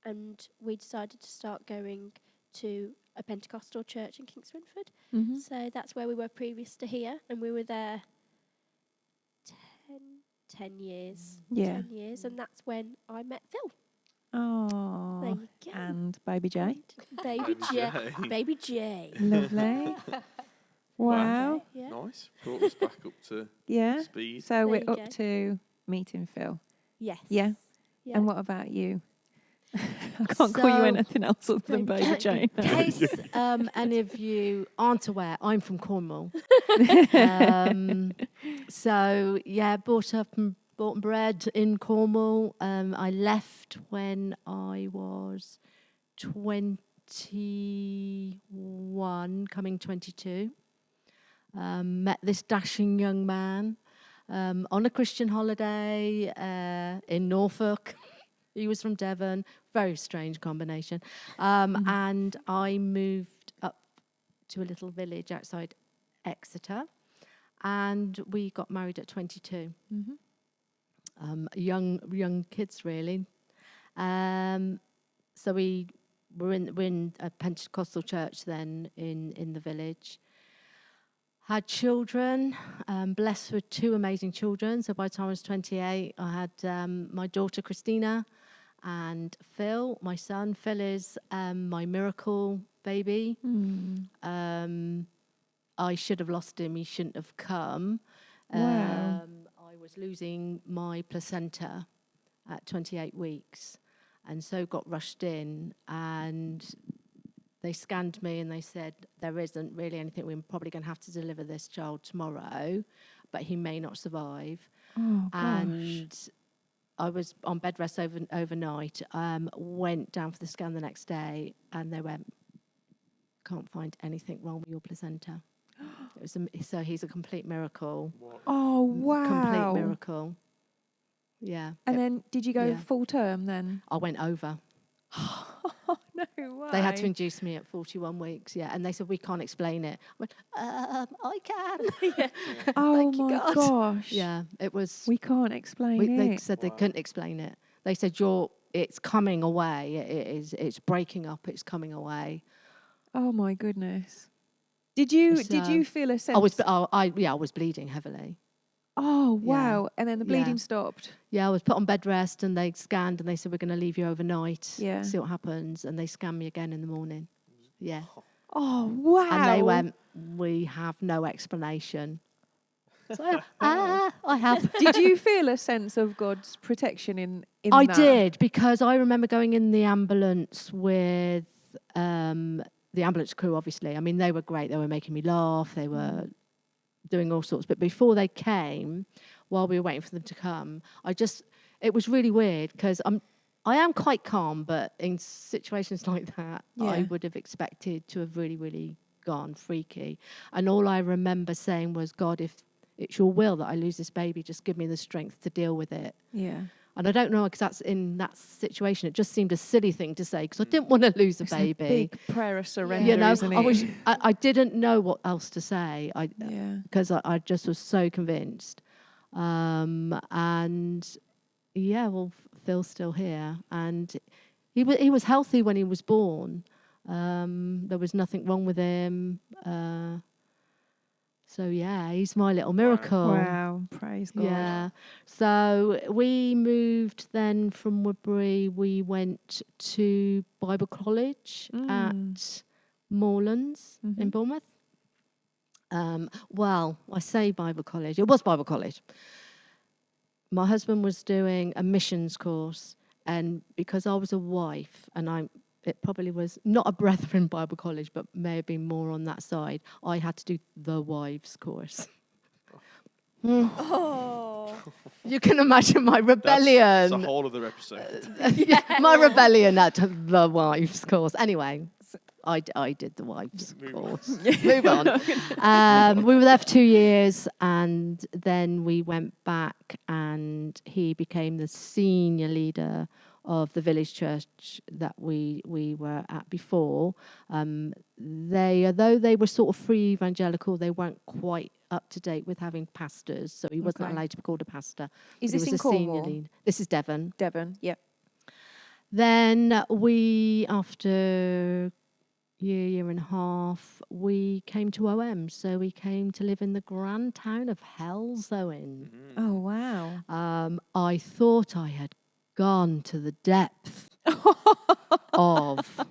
and we decided to start going to a Pentecostal church in Kings Winford. Mhm. So that's where we were previous to here, and we were there 10 years. Yeah. 10 years, and that's when I met Phil. There Oh. you go. And baby J. And Baby J. Baby J. Lovely. Wow. Okay, yeah. Nice. Brought us back up to Yeah. speed. So There we're you up go. to meeting Phil. Yes. Yeah. Yeah. And what about you? I can't call you So- anything else other than Baby baby Jane. In case any of you aren't aware, I'm from Cornwall. So yeah, brought and bred in Cornwall. I left when I was 21, coming 22. Met this dashing young man on a Christian holiday in Norfolk. He was from Devon. Very strange combination. And I moved up to a little village outside Exeter, and we got married at 22. Young kids, really. So we're in a Pentecostal church then in the village. Had children, blessed with 2 amazing children. So by the time I was 28, I had my daughter Christina and Phil, my son. Phil is my miracle baby. I should have lost him. He shouldn't have come. Wow. I was losing my placenta at 28 weeks, and so got rushed in, and they scanned me and they said, there isn't really anything. We're probably going to have to deliver this child tomorrow, but he may not survive. Oh gosh. And I was on bed rest overnight, went down for the scan the next day, and they went, can't find anything wrong with your placenta. So he's a complete miracle. Oh wow. Complete miracle. Yeah. And then did you go yeah. full term then? I went over. Oh no way. They had to induce me at 41 weeks, yeah. And they said, we can't explain it. I went, I can. Oh Thank you, my God. gosh. Yeah, it was... We can't explain They it. said they couldn't explain it. They said, it's coming away. It's breaking up. It's coming away. Oh my goodness. Did you So- feel a sense? I was bleeding heavily. Oh, Yeah. wow. And then the bleeding Yeah. stopped. Yeah, I was put on bed rest and they scanned and they said, we're going to leave you overnight. Yeah. See what happens. And they scanned me again in the morning. Yeah. Oh, wow. And they went, we have no explanation. So, I have. Did you feel a sense of God's protection in I that? did, because I remember going in the ambulance with the ambulance crew, obviously. I mean, they were great. They were making me laugh. They were doing all sorts. But before they came, while we were waiting for them to come, it was really weird because I am quite calm, but in situations like that, I Yeah. would have expected to have really, really gone freaky. And all I remember saying was, God, if it's your will that I lose this baby, just give me the strength to deal with it. Yeah. And I don't know, because that's in that situation. It just seemed a silly thing to say because I didn't want to lose a It's baby. a big prayer of surrender, You know, isn't it? I didn't know what else to say. Yeah. Because I just was so convinced. And yeah, well, Phil's still here, and he was healthy when he was born. There was nothing wrong with him. So yeah, he's my little miracle. Wow. Praise God. Yeah. So we moved then from Woodbury. We went to Bible College at Moorlands in Bournemouth. Well, I say Bible College. It was Bible College. My husband was doing a missions course, and because I was a wife, and it probably was not a Brethren Bible College, but may have been more on that side, I had to do the wives course. Oh. You can imagine my rebellion. That's a whole other episode. My rebellion at the wives course. Anyway, I did the wives course. Move on. We were there for 2 years, and then we went back, and he became the senior leader of the village church that we were at before. Although they were sort of free evangelical, they weren't quite up to date with having pastors, so he wasn't allowed to be called a pastor. Is He this was in a senior Cornwall? lead. This is Devon. Devon. Yep. Then we, after year and a half, we came to OM. So we came to live in the grand town of Halesowen. Oh, wow. I thought I had gone to the depth of...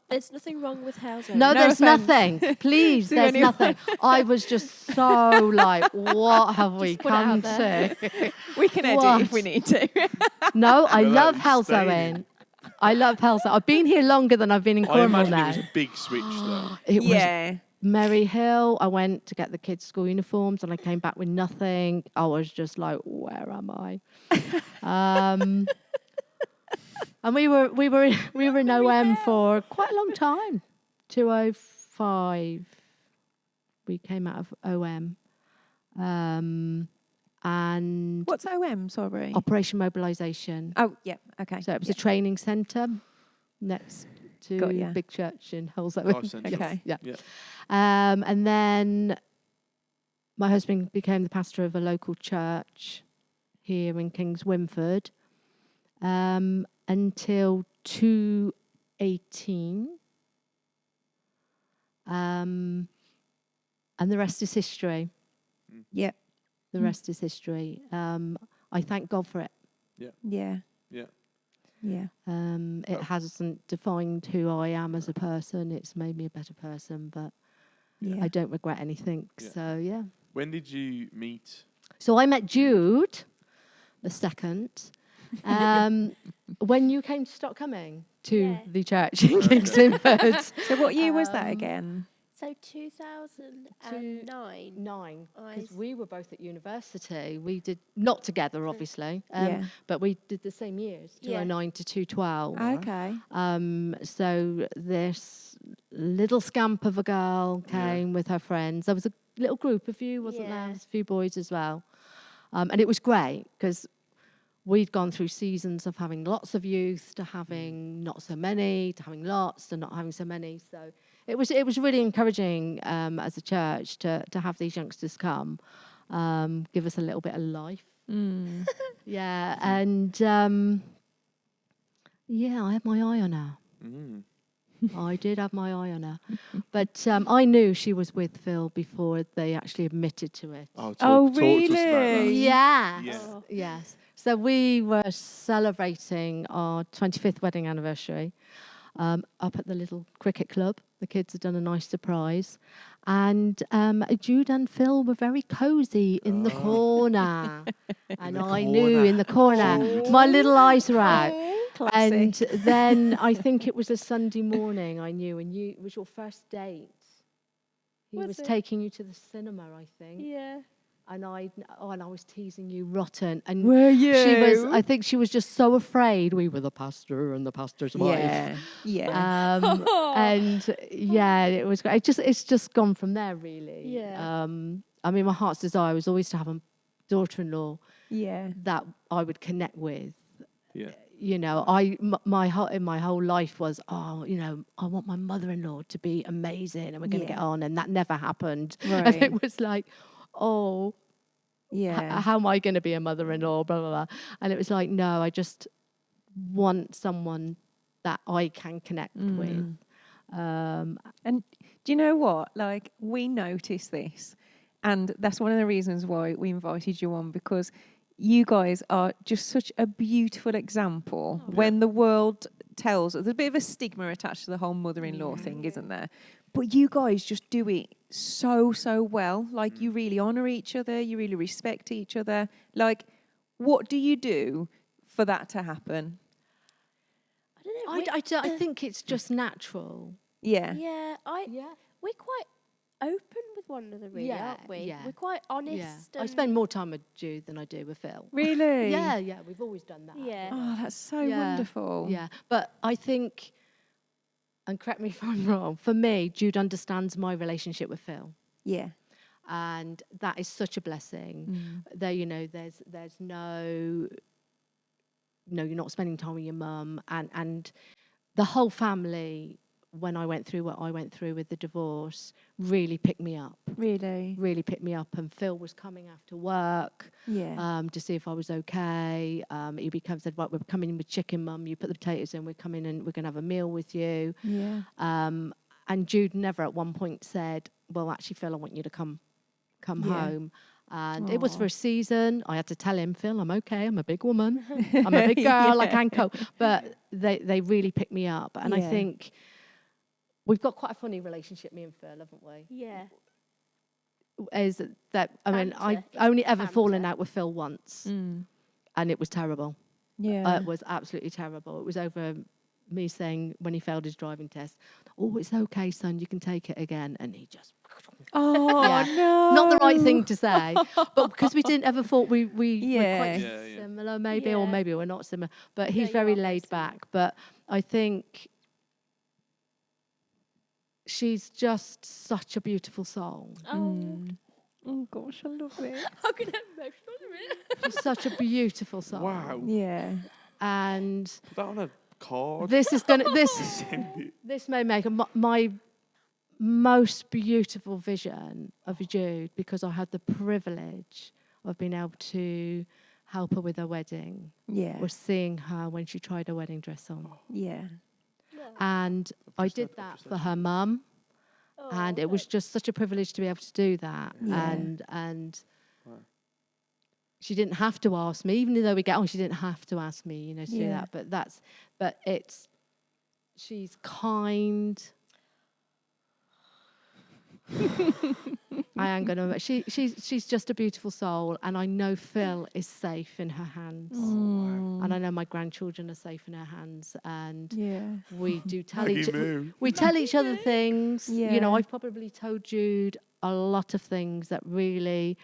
There's nothing wrong with Halesowen. No, there's offence nothing. Please, to there's anyone. nothing. I was just so like, what have we put it out come there. to? We can edit What? if we need to. No, I Well, love that is staying. Halesowen. I love Halesowen. I've been here longer than I've been in I Cornwall imagine now. it was a big switch, though. It was Yeah. Merry Hill. I went to get the kids' school uniforms, and I came back with nothing. I was just like, where am I? And we were in OM for quite a long time. 2005, we came out of OM, and What's OM? Sorry. Operation Mobilisation. Oh, yeah. Okay. So it was a training centre next to Got ya. big church in Life Halesowen. centre. Okay. Yeah. Yeah. And then my husband became the pastor of a local church here in Kings Wimford until 2018. And the rest is history. Yep. The rest is history. I thank God for it. Yeah. Yeah. Yeah. It hasn't defined who I am as a person. It's made me a better person, but Yeah. I don't regret anything. Yeah. So, yeah. When did you meet? So I met Jude the second when you came to start coming to Yeah. the church in Kingston. So what year was that again? So 2009. 9, because I- we were both at university. We did, not together, obviously, Yeah. but we did the same years, Yeah. 2009 to 2012. Okay. So this little scamp of a girl came with her friends. There was a little group of you, wasn't there? Yeah. There was a few boys as well. And it was great because we'd gone through seasons of having lots of youth to having not so many, to having lots to not having so many. So it was really encouraging as a church to have these youngsters come, give us a little bit of life. Yeah, and I have my eye on her. Mm. I did have my eye on her. But I knew she was with Phil before they actually admitted to it. Oh, Oh, talk to us about that. really? Yes. Yeah. Oh. Yes. So we were celebrating our 25th wedding anniversary up at the little cricket club. The kids had done a nice surprise. And Jude and Phil were very cosy in the corner. And the I knew in the corner. corner, my little eyes were out. Classic. And then I think it was a Sunday morning, I knew, and it was your first date. He Was was it? taking you to the cinema, I think. Yeah. And I was teasing you rotten. And Were you? I think she was just so afraid. We were the pastor and the pastor's wife. Yeah. Yeah. And yeah, it was great. It's just gone from there, really. Yeah. I mean, my heart's desire was always to have a daughter-in-law Yeah. that I would connect with. Yeah. You know, my whole life was, you know, I want my mother-in-law to be amazing and we're going to get Yeah. on, and that never happened. And Right. it was like, Yeah. how am I going to be a mother-in-law, blah, blah, blah. And it was like, no, I just want someone that I can connect with. And do you know what? Like, we noticed this, and that's one of the reasons why we invited you on, because you guys are just such a beautiful example when the world tells us. There's a bit of a stigma attached to the whole mother-in-law thing, isn't there? But you guys just do it so well. Like, you really honour each other. You really respect each other. Like, what do you do for that to happen? I don't know. I think it's just natural. Yeah. Yeah, we're quite open with one another, really, aren't we? Yeah. We're quite honest. Yeah. I and- spend more time with Jude than I do with Phil. Really? Yeah, we've always done that. Yeah. Oh, that's so Yeah, wonderful. Yeah, but I think, and correct me if I'm wrong, for me, Jude understands my relationship with Phil. Yeah. And that is such a blessing. There, you know, there's no, you're not spending time with your mum, and the whole family, when I went through what I went through with the divorce, really picked me up. Really picked me up. And Phil was coming after work to see if I was okay. He said, right, we're coming in with chicken, Mum. You put the potatoes in. We're coming in. We're going to have a meal with you. Yeah. And Jude never at one point said, well, actually, Phil, I want you to come home. And it was for a season. I had to tell him, Phil, I'm okay. I'm a big woman. I'm a big girl. I can cope. But they really picked me up. And I think we've got quite a funny relationship, me and Phil, haven't we? Yeah. Is that, I mean, I Banter. only It's ever fallen banter. out with Phil once. And it was terrible. Yeah. It was absolutely terrible. It was over me saying when he failed his driving test, oh, it's okay, son, you can take it again. And he just... Oh, Yeah. no. Not the right thing to say, but because we didn't ever thought we were Yeah. quite Yeah. similar, maybe, or Yeah. maybe we're not similar. But he's you very are very laid similar. back. But I think she's just such a beautiful soul. Oh, gosh, I love it. I'm going to emotional in a minute. She's such a beautiful soul. Wow. Yeah. And Put that on a card. this is gonna Send it. this may make my most beautiful vision of Jude, because I had the privilege of being able to help her with her wedding, Yeah. was seeing her when she tried her wedding dress on. Yeah. And I did that for her mum, and it was just such a privilege to be able to do that. Yeah. And she didn't have to ask me, even though we get on, she didn't have to ask me, to do Yeah. that. But she's kind. I am gonna. She's just a beautiful soul, and I know Phil is safe in her hands, and I know my grandchildren are safe in her hands, and Yeah. we do tell Maggie each Moo. we tell each other things. Yeah. I've probably told Jude a lot of things that really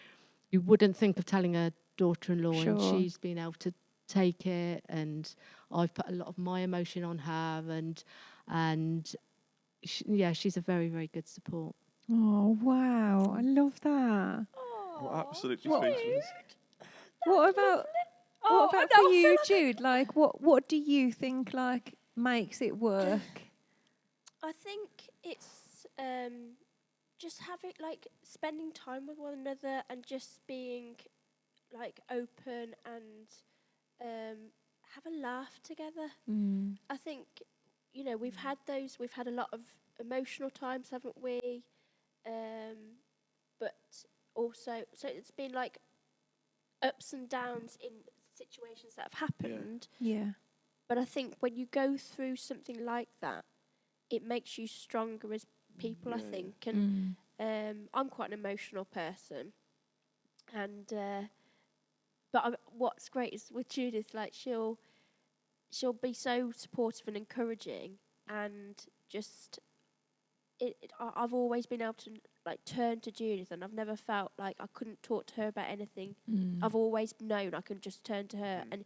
you wouldn't think of telling a daughter-in-law, and Sure. she's been able to take it, and I've put a lot of my emotion on her, and she's a very, very good support. Oh, wow. I love that. I'm absolutely speechless. What about for you, Jude? Like, what do you think, like, makes it work? I think it's just having, like, spending time with one another and just being, like, open and have a laugh together. I think you know, we've had a lot of emotional times, haven't we? But also, so it's been like ups and downs in situations that have happened. Yeah. But I think when you go through something like that, it makes you stronger as people, I think. And I'm quite an emotional person. And but what's great is with Judith, like she'll be so supportive and encouraging, and just I've always been able to like turn to Judith, and I've never felt like I couldn't talk to her about anything. I've always known I can just turn to her, and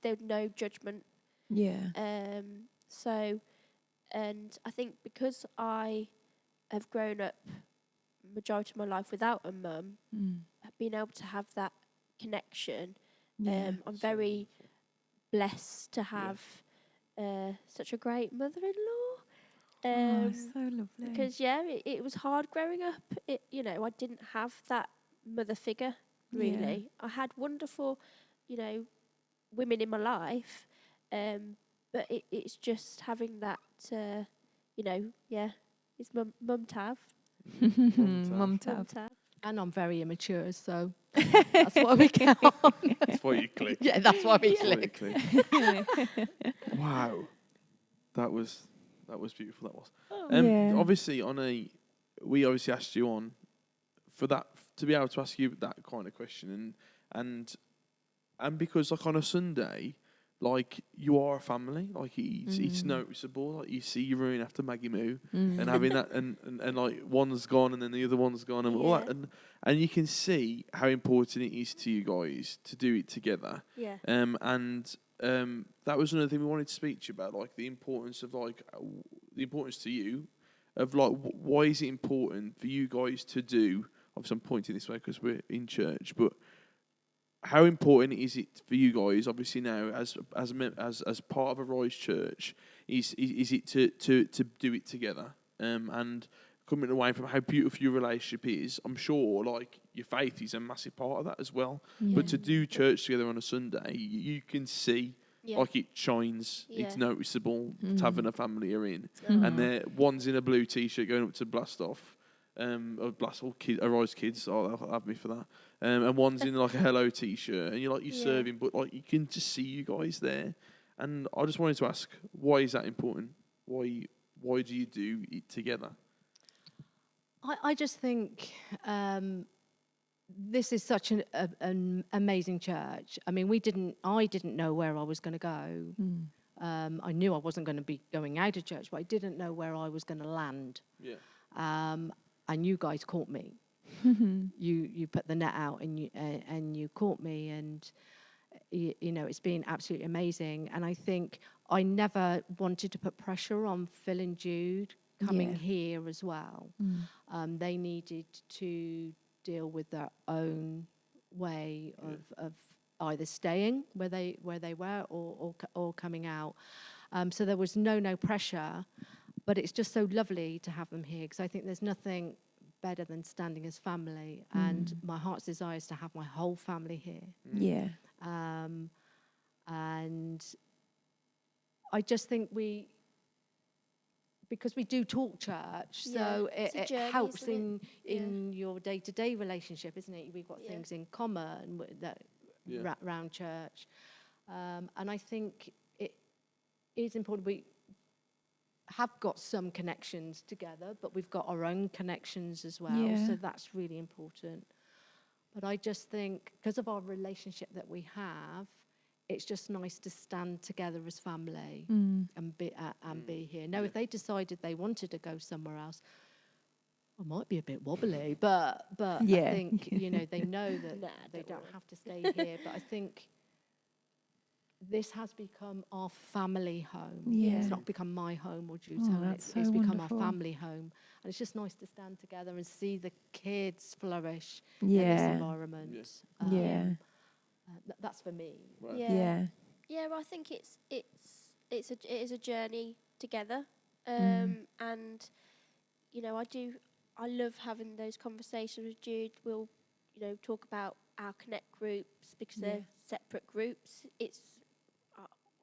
there's no judgment. Yeah. So, and I think because I have grown up majority of my life without a mum, I've been able to have that connection. Yeah. I'm very blessed to have such a great mother-in-law. So lovely. Because it was hard growing up. You know, I didn't have that mother figure really. I had wonderful, you know, women in my life, but it's just having that, you know, it's mum Tav. Mum Tav. And I'm very immature, so that's why we get on. That's why you click. Yeah, that's why we That's why you click. click. Wow, that was beautiful. That was. Yeah. Obviously, we obviously asked you on for that to be able to ask you that kind of question, and because like on a Sunday, like you are a family, like it's noticeable. Like you see you running after Maggie Moo and having that, and like one's gone and then the other one's gone and all that, and you can see how important it is to you guys to do it together. Yeah. That was another thing we wanted to speak to you about, like the importance of the importance to you of like why is it important for you guys to do? Obviously, I'm pointing this way because we're in church, but how important is it for you guys? Obviously, now as part of a Rise Church, is it to do it together? And coming away from how beautiful your relationship is, I'm sure like your faith is a massive part of that as well. Yeah. But to do church together on a Sunday, you can see. Yeah. Like it shines, it's Yeah. noticeable. Taverner family are in, Oh. and they're one's in a blue t-shirt going up to blast off, or blast all kids, Rise kids. I'll have me for that. And one's in like a hello t-shirt, and you're serving, but like you can just see you guys there. And I just wanted to ask, why is that important? Why do you do it together? I just think this is such an amazing church. I mean, I didn't know where I was going to go. I knew I wasn't going to be going out of church, but I didn't know where I was going to land. Yeah. And you guys caught me. You put the net out and you caught me, and you know, it's been absolutely amazing. And I think I never wanted to put pressure on Phil and Jude coming here as well. They needed to deal with their own way of either staying where they were or coming out. So there was no pressure, but it's just so lovely to have them here, because I think there's nothing better than standing as family, and my heart's desire is to have my whole family here. Yeah. And I just think because we do talk church, so it's a it journey, helps isn't in your day-to-day relationship, isn't it? We've got things in common that round church, and I think it is important. We have got some connections together, but we've got our own connections as well, so that's really important. But I just think because of our relationship that we have, it's just nice to stand together as family and be here. Now, if they decided they wanted to go somewhere else, I might be a bit wobbly, but I think they know that they don't have to stay here. But I think this has become our family home. Yeah. It's not become my home or Jude's home. That's It's so become wonderful. our family home, and it's just nice to stand together and see the kids flourish in this Yeah. environment. That's for me. Right. Yeah. Yeah, well, I think it is a journey together, and you know, I love having those conversations with Jude. We'll, you know, talk about our connect groups because they're separate groups.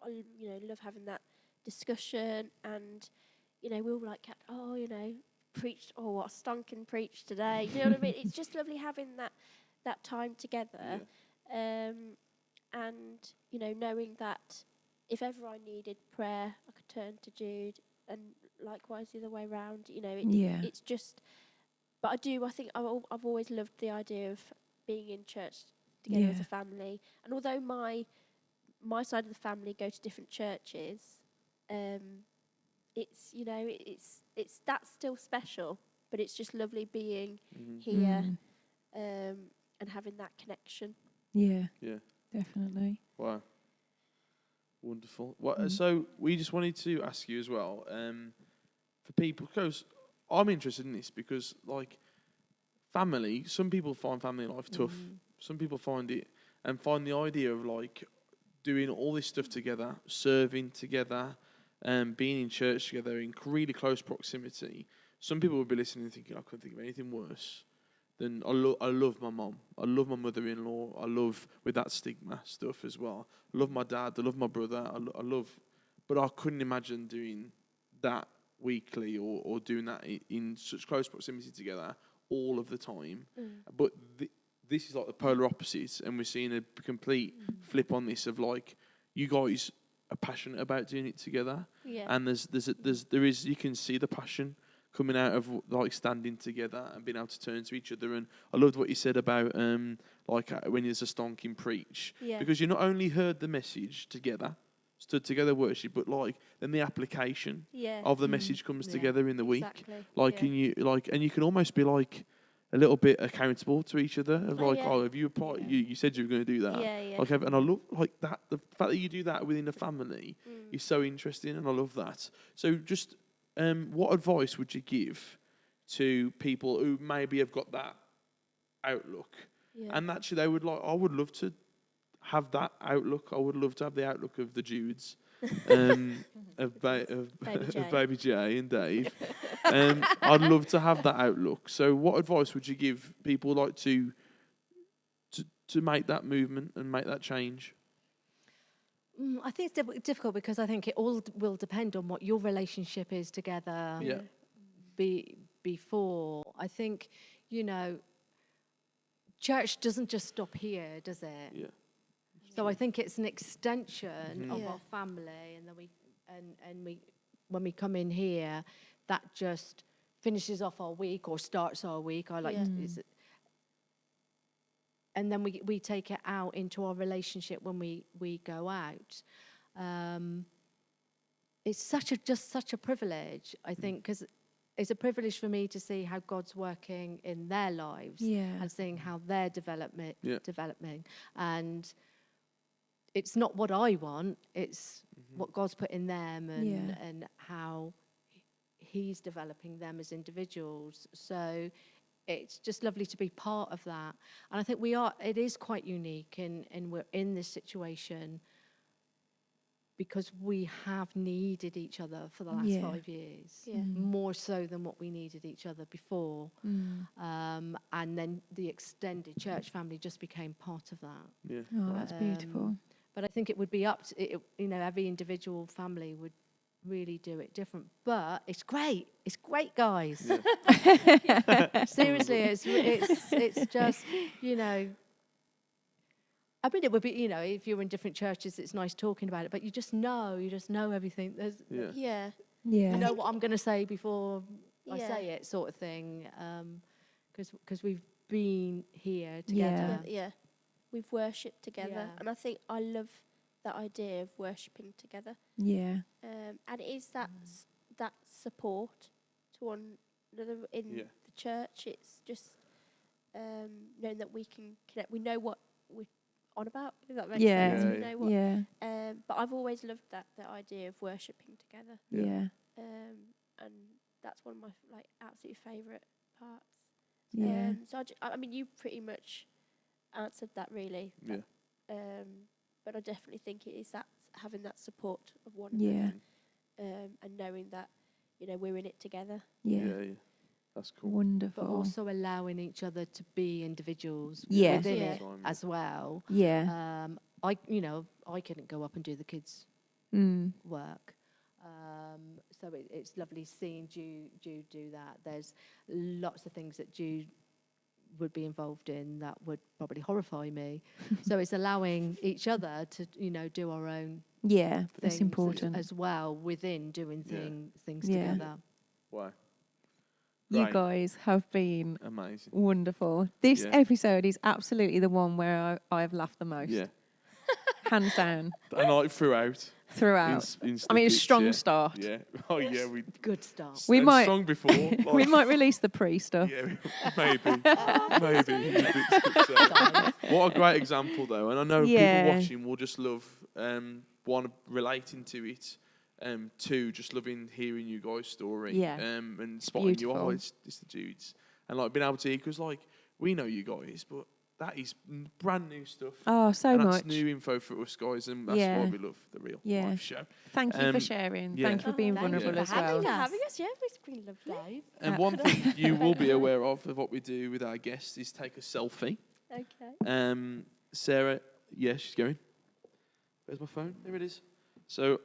I love having that discussion, and we all like, oh, preached, oh, what a stonking preach today. You know what I mean? It's just lovely having that time together, and knowing that if ever I needed prayer, I could turn to Jude, and likewise the other way around. It's just. But I think I've always loved the idea of being in church together as a family. And although my side of the family go to different churches, it's it's that's still special. But it's just lovely being here, and having that connection. Yeah. Yeah. Definitely. Wow. Wonderful. So we just wanted to ask you as well, for people, because I'm interested in this, because like family, some people find family life tough. Some people find it and find the idea of like doing all this stuff together, serving together, being in church together in really close proximity. Some people would be listening and thinking, I couldn't think of anything worse than I love my mum. I love my mother-in-law. I love with that stigma stuff as well. I love my dad. I love my brother. I love, but I couldn't imagine doing that weekly or doing that in such close proximity together all of the time. But this is like the polar opposites, and we're seeing a complete flip on this of like you guys are passionate about doing it together, and there is you can see the passion coming out of like standing together and being able to turn to each other. And I loved what you said about like when there's a stonking preach, because you not only heard the message together, stood together worship, but like then the application of the message comes together in the week. Like and you can almost be like a little bit accountable to each other of like, oh, have you applied? You said you were going to do that. Like, and I love like that. The fact that you do that within a family is so interesting, and I love that. So just what advice would you give to people who maybe have got that outlook, and actually they would like? I would love to have that outlook. I would love to have the outlook of the Judes, of Baby J and Dave. I'd love to have that outlook. So, what advice would you give people like to make that movement and make that change? I think it's difficult because I think it all will depend on what your relationship is together. Before, I think, church doesn't just stop here, does it? Yeah. So I think it's an extension of our family, and then we when we come in here, that just finishes off our week or starts our week. And then we take it out into our relationship when we go out. It's such a privilege, I think, because it's a privilege for me to see how God's working in their lives and seeing how they're developing. And it's not what I want, it's what God's put in them and how He's developing them as individuals. So it's just lovely to be part of that. And I think it is quite unique, and we're in this situation because we have needed each other for the last 5 years, more so than what we needed each other before. And then the extended church family just became part of that. Yeah. Oh, that's beautiful. But I think it would be up to, every individual family would really do it different. But it's great. It's great, guys. Yeah. Seriously, it's just, I mean, it would be, if you're in different churches, it's nice talking about it, but you just know everything. You know what I'm going to say before I say it, sort of thing. Because we've been here together. Yeah. We've worshipped together, and I think I love that idea of worshipping together. Yeah. And it is that support to one another in the church. It's just knowing that we can connect. We know what we're on about, if that makes sense. We know what, but I've always loved the idea of worshipping together. And that's one of my absolute favourite parts. So I mean, you pretty much answered that really. But I definitely think it is that having that support of one another, and knowing that we're in it together. Yeah. That's cool. Wonderful. But also allowing each other to be individuals within it as well. I couldn't go up and do the kids' work. So it's lovely seeing Jude do that. There's lots of things that Jude would be involved in that would probably horrify me. So it's allowing each other to, do our own Yeah, that's things important. as well within doing things Yeah. together. Wow. You Great. guys have been Amazing. wonderful. This Yeah. episode is absolutely the one where I've laughed the most. Yeah. Hands down, And like throughout. throughout. In I mean, a snippets, strong yeah. start. Yeah. Oh, yeah. We Good start. We and might- strong before. Like, We might release the pre-stuff. Yeah, maybe. Maybe. What a great example, though. And I know Yeah. people watching will just love, one, relating to it, two, just loving hearing you guys' story. Yeah. And spotting you, Beautiful. it's the Judes. And like being able to hear, because like, we know you guys, but that is brand new stuff. Oh, so and much. that's new info for us guys, and that's Yeah. why we love the real Yeah. live show. Thank you for sharing. Thank you for being thank you vulnerable for as having well. us. Having us, yeah, it's been lovely. And one thing you will be aware of what we do with our guests is take a selfie. Okay. Sarah, yeah, she's going. Where's my phone? There it is. So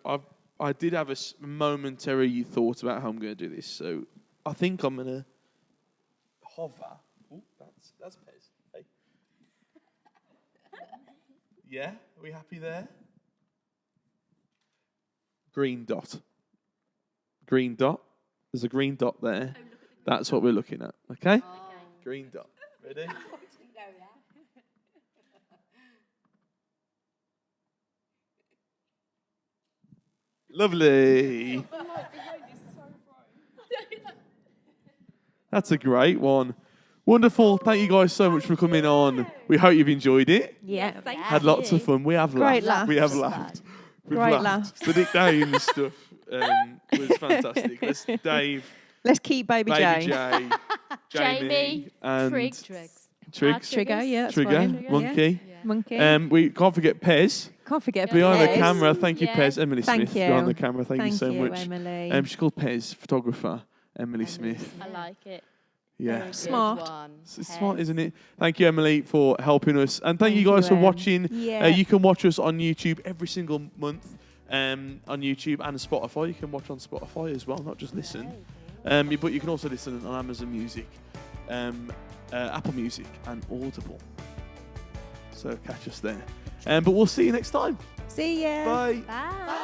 I did have a momentary thought about how I'm going to do this. So I think I'm going to hover. Oh, that's Pez. Hey. Yeah, are we happy there? Green dot. Green dot. There's a green dot there. That's what we're looking at. Okay? Green dot. Ready? Lovely. That's a great one. Wonderful. Thank you guys so much for coming on. We hope you've enjoyed it. Yeah. Had lots of fun. We have Great laughed. We have laughs. laughed. We've Great laughed. The nickname stuff was fantastic. Let's Dave, Let's keep Baby Baby J. J, Jamie, and Trig. Triggs, Trigger, yeah, that's Trigger, fine. Monkey. Monkey. We can't forget Pez. Can't forget Behind the Pez. camera, thank you, Yes. Pez. Emily Thank Smith, you. behind the camera, thank you so you, much. Emily. She's called Pez, photographer, Emily Smith. I like it. Yeah. Smart. It's smart, isn't it? Thank you, Emily, for helping us. And thank you Thank guys you, for Em. watching. Yeah. You can watch us on YouTube every single month on YouTube and Spotify. You can watch on Spotify as well, not just listen. But you can also listen on Amazon Music, Apple Music, and Audible. So catch us there. But we'll see you next time. See ya. Bye. Bye.